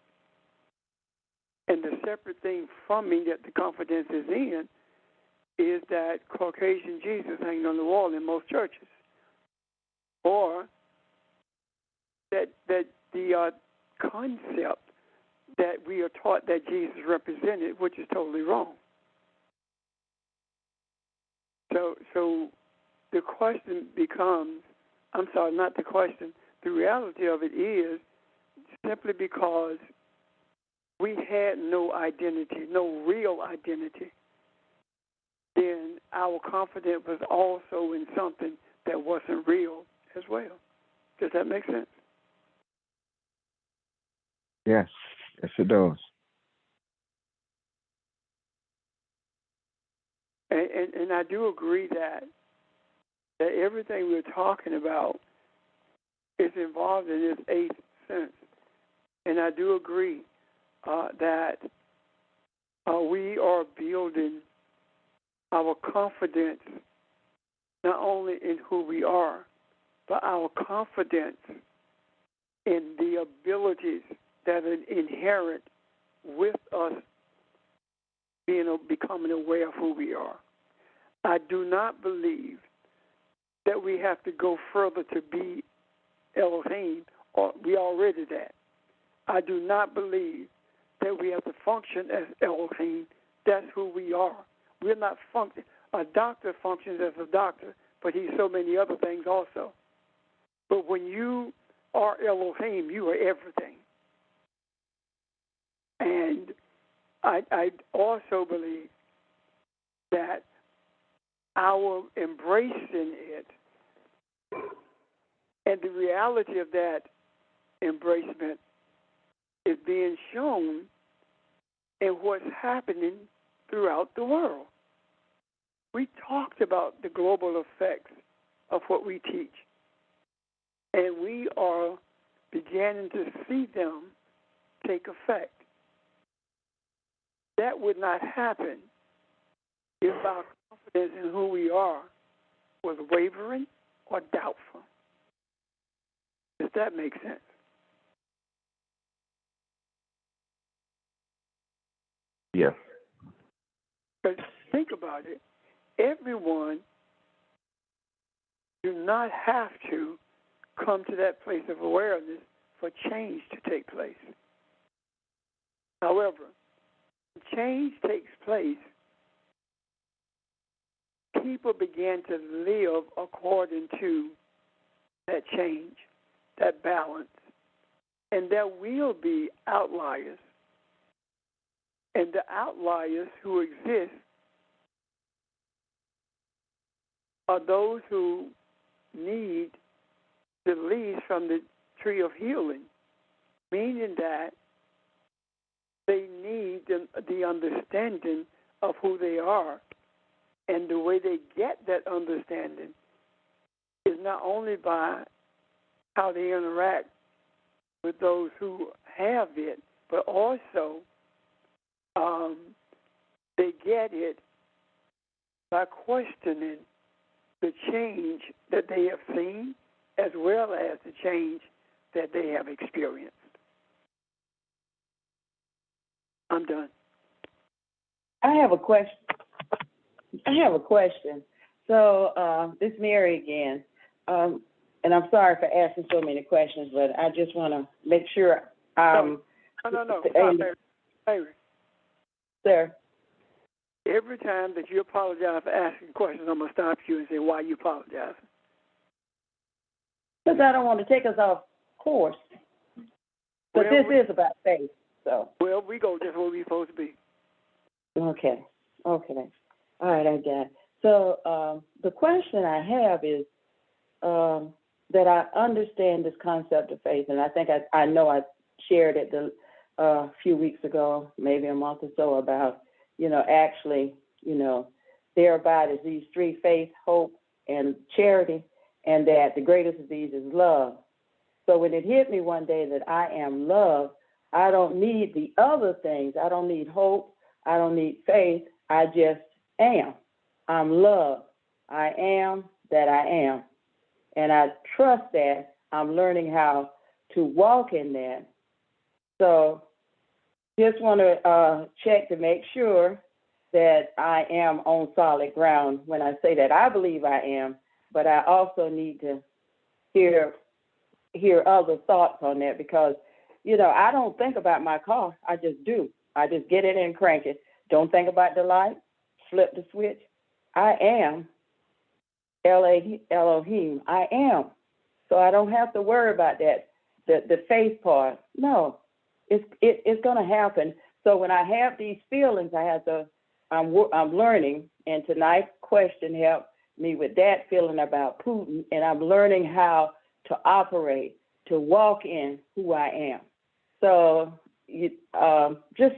And the separate thing from me that the confidence is in is that Caucasian Jesus hanging on the wall in most churches, or that the concept that we are taught that Jesus represented, which is totally wrong. So the question becomes, I'm sorry, not the question, the reality of it is simply because we had no identity, no real identity, then our confidence was also in something that wasn't real as well. Does that make sense? Yes, it does. And I do agree that everything we're talking about is involved in this eighth sense. And I do agree that we are building our confidence not only in who we are, but our confidence in the abilities that are inherent with us becoming aware of who we are. I do not believe that we have to go further to be Elohim, or we already that. I do not believe that we have to function as Elohim. That's who we are. We're not functioning. A doctor functions as a doctor, but he's so many other things also. But when you are Elohim, you are everything. And I also believe that our embracing it and the reality of that embracement is being shown in what's happening throughout the world. We talked about the global effects of what we teach, and we are beginning to see them take effect. That would not happen if our confidence in who we are was wavering or doubtful. Does that make sense? Yes. But think about it. Everyone do not have to come to that place of awareness for change to take place. However, when change takes place, people begin to live according to that change, that balance. And there will be outliers. And the outliers who exist are those who need the leaves from the tree of healing, meaning that they need the understanding of who they are. And the way they get that understanding is not only by how they interact with those who have it, but also they get it by questioning the change that they have seen, as well as the change that they have experienced. I'm done. I have a question. So, this is Mary again. And I'm sorry for asking so many questions, but I just want to make sure. No. Stop, Mary. Sir. Every time that you apologize for asking questions, I'm going to stop you and say, why you apologizing? Because I don't want to take us off course. But this is about faith, so. Well, we go just where we're supposed to be. Okay. All right, I got it. So the question I have is that I understand this concept of faith, and I think I know I shared it a few weeks ago, maybe a month or so, about, actually, thereby is these three: faith, hope, and charity, and that the greatest of these is love. So when it hit me one day that I am love, I don't need the other things. I don't need hope. I don't need faith. I just am. I'm love. I am that I am. And I trust that. I'm learning how to walk in that. So just want to check to make sure that I am on solid ground when I say that. I believe I am, but I also need to hear other thoughts on that because, I don't think about my car. I just do. I just get it and crank it. Don't think about the light, flip the switch. I am Elohim. I am. So I don't have to worry about that, the faith part. No, it's going to happen. So when I have these feelings, I'm learning, and tonight's question helped me with that feeling about Putin, and I'm learning how to operate, to walk in who I am. So just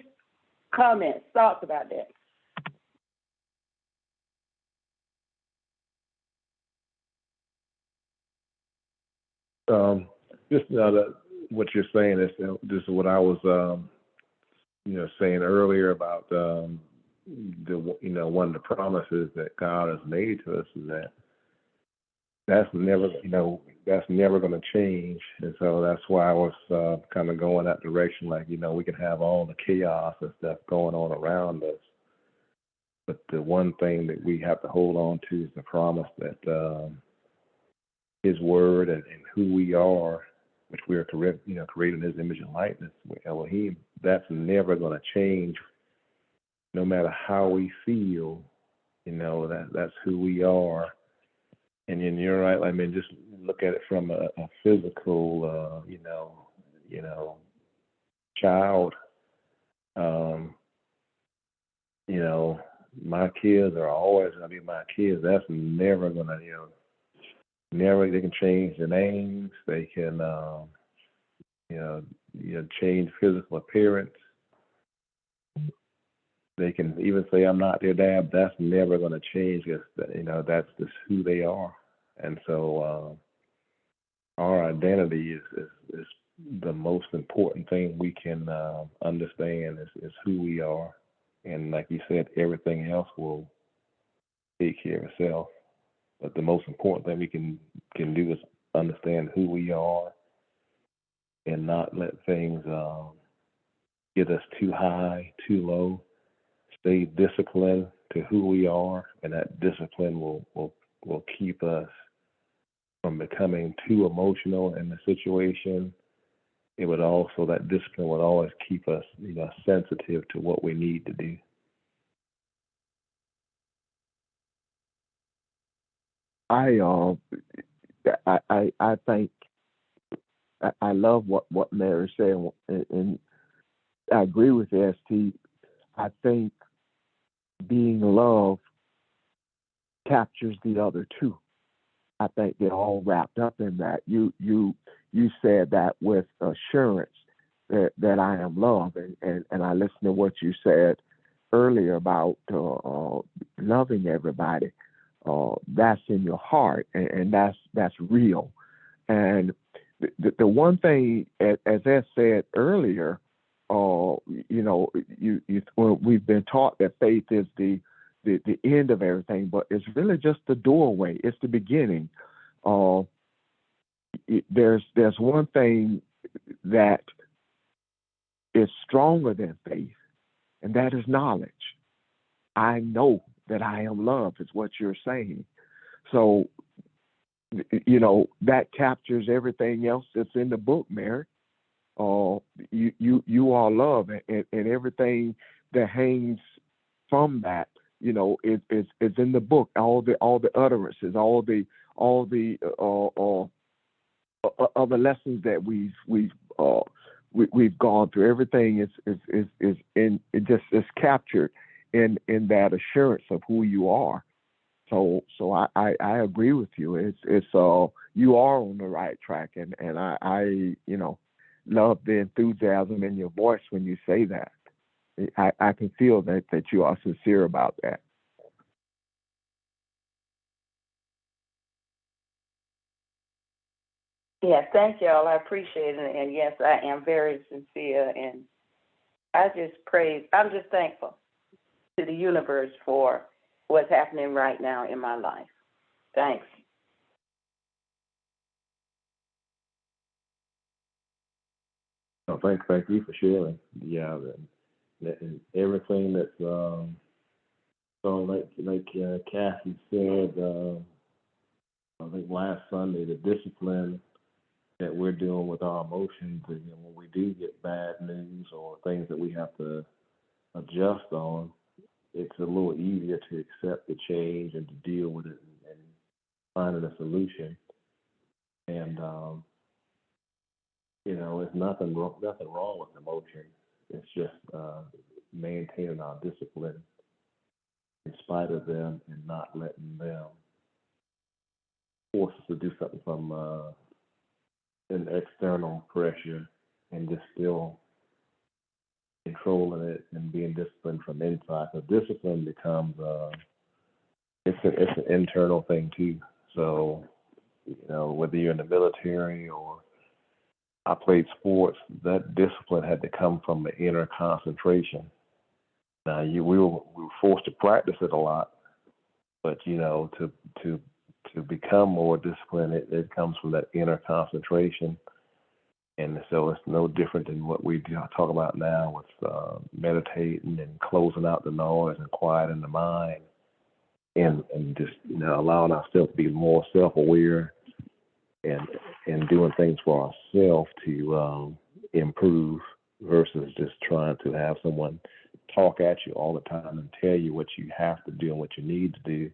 comments, thoughts about that. Just what you're saying is just what I was, saying earlier about one of the promises that God has made to us is that that's never going to change, and so that's why I was kind of going that direction. Like, we can have all the chaos and stuff going on around us, but the one thing that we have to hold on to is the promise that His word and who we are, which we are created in His image and likeness, with Elohim. That's never going to change, no matter how we feel. That's who we are. And you're right. I mean, just look at it from a physical, child. My kids are always going to be my kids. That's never going to, never. They can change their names. They can, change physical appearance. They can even say, I'm not their dad. That's never going to change because, that's just who they are. And so our identity is the most important thing we can understand is who we are. And like you said, everything else will take care of itself. But the most important thing we can do is understand who we are and not let things get us too high, too low. Stay disciplined to who we are, and that discipline will keep us from becoming too emotional in the situation. That discipline would always keep us, sensitive to what we need to do. I think I love what Mary said, and I agree with ST. I think being love captures the other two. I think they're all wrapped up in that. You said that with assurance that I am love, and I listened to what you said earlier about loving everybody. That's in your heart, and that's real. And the one thing, as Ed said earlier, we've been taught that faith is the end of everything, but it's really just the doorway. It's the beginning. there's one thing that is stronger than faith, and that is knowledge. I know that I am loved, is what you're saying. So, that captures everything else that's in the book, Mary. You are love, and everything that hangs from that, is in the book. All the utterances, all the other lessons that we've gone through. Everything is in it, just is captured in that assurance of who you are. So I agree with you. It's you are on the right track, and I love the enthusiasm in your voice when you say that. I can feel that you are sincere about that. Yes, thank y'all. I appreciate it. And yes, I am very sincere. And I'm just thankful to the universe for what's happening right now in my life. Thanks. No, thank you for sharing. Yeah, and everything that's so like Kathy said, I think last Sunday, the discipline that we're doing with our emotions, and when we do get bad news or things that we have to adjust on, it's a little easier to accept the change and to deal with it and finding a solution. And it's nothing wrong with emotion. It's just maintaining our discipline in spite of them and not letting them force us to do something from an external pressure, and just still controlling it and being disciplined from inside. So discipline becomes it's an internal thing too. So whether you're in the military or I played sports, that discipline had to come from the inner concentration. Now we were forced to practice it a lot, but to become more disciplined, it comes from that inner concentration. And so it's no different than what we talk about now with meditating and closing out the noise and quieting the mind, and just allowing ourselves to be more self-aware and doing things for ourselves to improve versus just trying to have someone talk at you all the time and tell you what you have to do and what you need to do.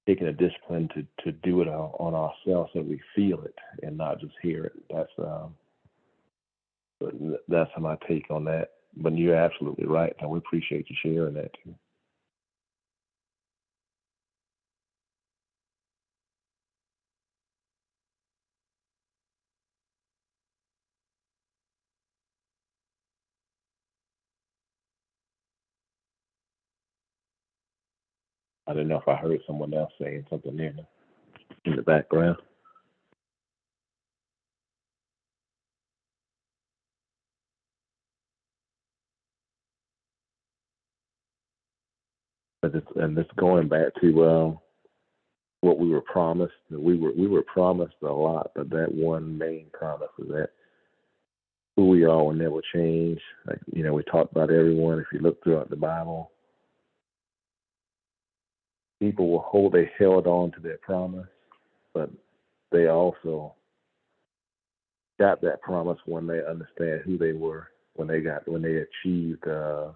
Taking a discipline to do it on ourselves so we feel it and not just hear it. That's my take on that. But you're absolutely right, and we appreciate you sharing that too. I didn't know if I heard someone else saying something there in the background. But it's going back to what we were promised. We were promised a lot, but that one main promise is that who we are will never change. Like we talked about everyone. If you look throughout the Bible, they held on to their promise, but they also got that promise when they understand who they were, when they achieved the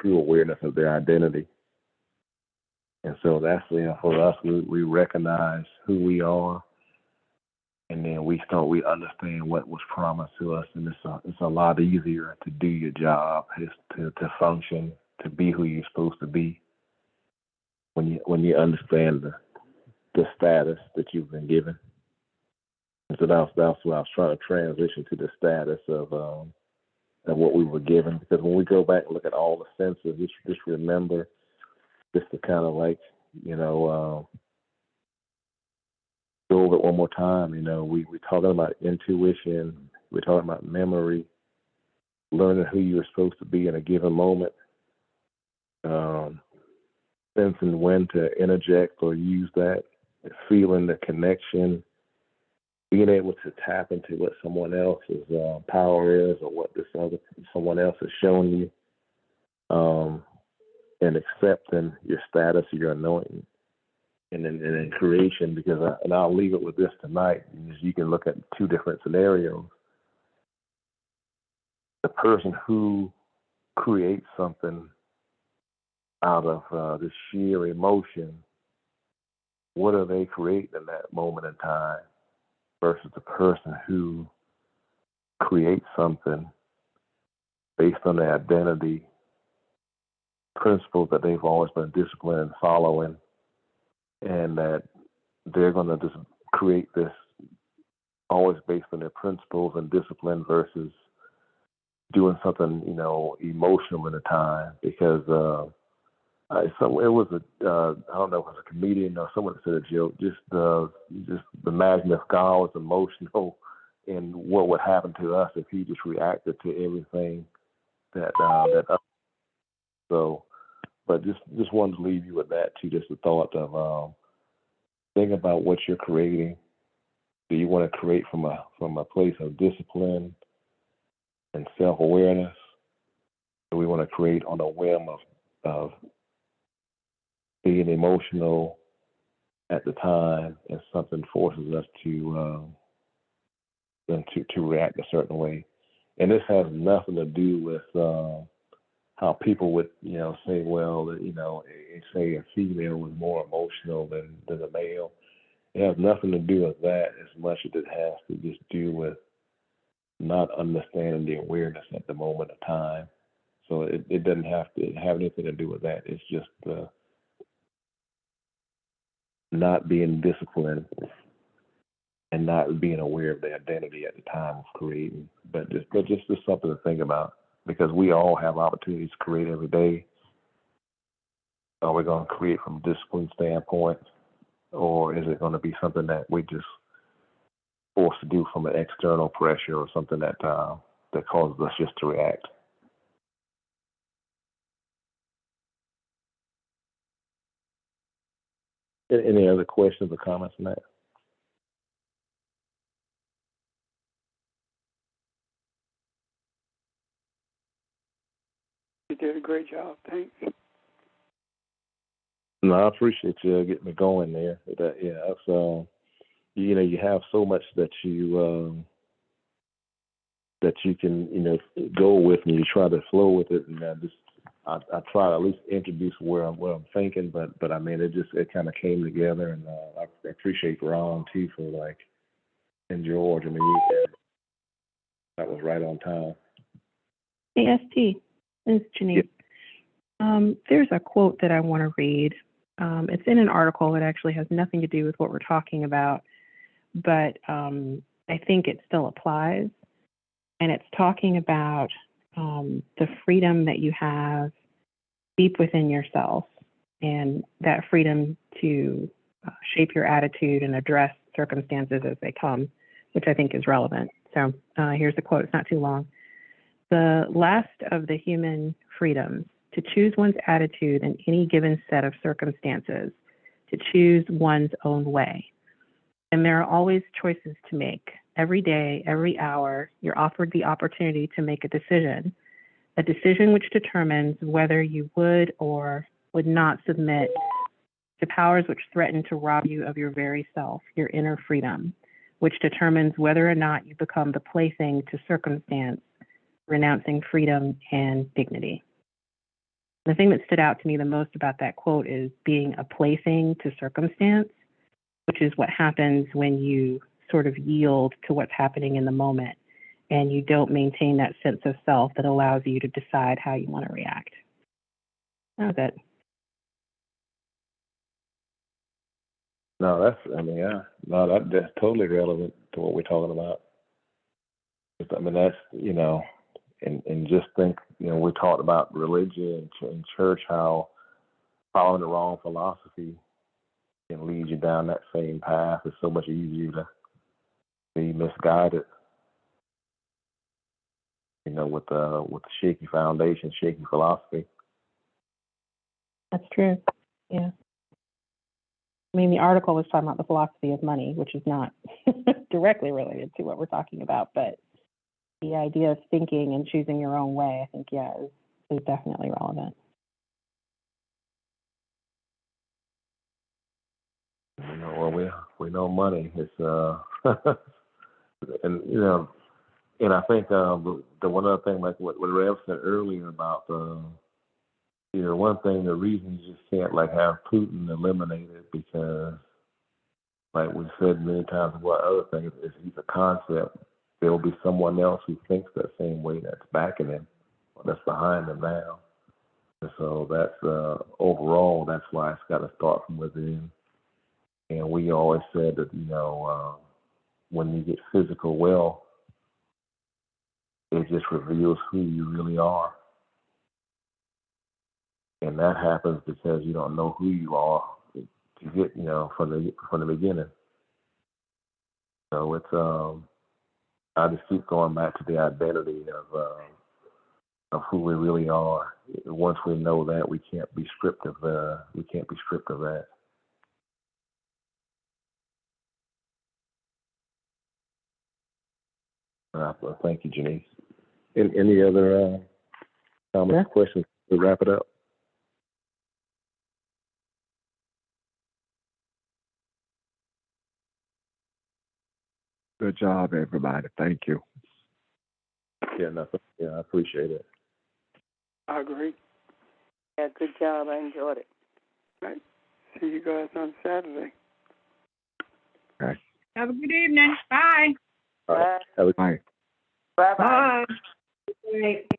true awareness of their identity. And so that's for us, we recognize who we are, and then we understand what was promised to us, and it's a lot easier to do your job, to function, to be who you're supposed to be when you understand the status that you've been given. And so that's what I was trying to transition to, the status of what we were given. Because when we go back and look at all the senses, just remember, just to kind of go over it one more time. We're talking about intuition, we're talking about memory, learning who you're supposed to be in a given moment, sensing when to interject or use that, feeling the connection, being able to tap into what someone else's power is, or what this other someone else has shown you, and accepting your status, your anointing, and in creation. Because and I'll leave it with this tonight. You can look at two different scenarios. The person who creates something out of this sheer emotion, what are they creating in that moment in time, versus the person who creates something based on their identity, principles that they've always been disciplined in following, and that they're going to just create this always based on their principles and discipline versus doing something, emotional in a time. Because it was I don't know if it was a comedian or someone that said a joke, just imagine if God was emotional and what would happen to us if he just reacted to everything that so. But just wanted to leave you with that too, just the thought of think about what you're creating. Do you want to create from a place of discipline and self-awareness? Do we want to create on a whim of being emotional at the time, and something forces us to react a certain way? And this has nothing to do with how people would, say, well, say a female is more emotional than a male. It has nothing to do with that as much as it has to just do with not understanding the awareness at the moment of time. So it doesn't have to have anything to do with that. It's just not being disciplined and not being aware of their identity at the time of creating. But just something to think about, because we all have opportunities to create every day. Are we going to create from a discipline standpoint, or is it going to be something that we just forced to do from an external pressure, or something that causes us just to react? Any other questions or comments on that? You did a great job. Thanks. No, I appreciate you getting me going there. That's you have so much that you can go with, and you try to flow with it, and I try to at least introduce where I'm thinking, but I mean it kind of came together, and I appreciate Ron too for and George. I mean that was right on time. AST, this is Janine. Yep. There's a quote that I want to read. It's in an article that actually has nothing to do with what we're talking about, but I think it still applies. And it's talking about the freedom that you have deep within yourself, and that freedom to shape your attitude and address circumstances as they come, which I think is relevant. So here's the quote. It's not too long. The last of the human freedoms, to choose one's attitude in any given set of circumstances, to choose one's own way. And there are always choices to make. Every day, every hour, you're offered the opportunity to make a decision which determines whether you would or would not submit to powers which threaten to rob you of your very self, your inner freedom, which determines whether or not you become the plaything to circumstance, renouncing freedom and dignity. The thing that stood out to me the most about that quote is being a plaything to circumstance, which is what happens when you sort of yield to what's happening in the moment and you don't maintain that sense of self that allows you to decide how you want to react. That was it. No, that's totally relevant to what we're talking about. I mean, that's, and just think, we talked about religion and church, how following the wrong philosophy can lead you down that same path. It's so much easier to be misguided, with the shaky foundation, shaky philosophy. That's true. Yeah. I mean, the article was talking about the philosophy of money, which is not directly related to what we're talking about, but the idea of thinking and choosing your own way, I think, yeah, is definitely relevant. You know, well, we know money. It's and you know, and I think the one other thing, like what Rev said earlier about you know, one thing, the reason you just can't like have Putin eliminated because, like we said many times, what other things is he's a concept. There will be someone else who thinks that same way that's backing him or that's behind him now. And so that's overall, that's why it's got to start from within. And we always said that, you know, when you get physical wealth, it just reveals who you really are. And that happens because you don't know who you are to get, you know, from the beginning. So it's I just keep going back to the identity of who we really are. Once we know that, we can't be stripped of that. Well, thank you, Janice. Any other comments, questions to wrap it up? Good job, everybody. Thank you. Yeah, nothing. Yeah, I appreciate it. I agree. Yeah, good job. I enjoyed it. Right. See you guys on Saturday. Okay. Have a good evening. Bye. All right. Have a Bye. Bye-bye. Bye.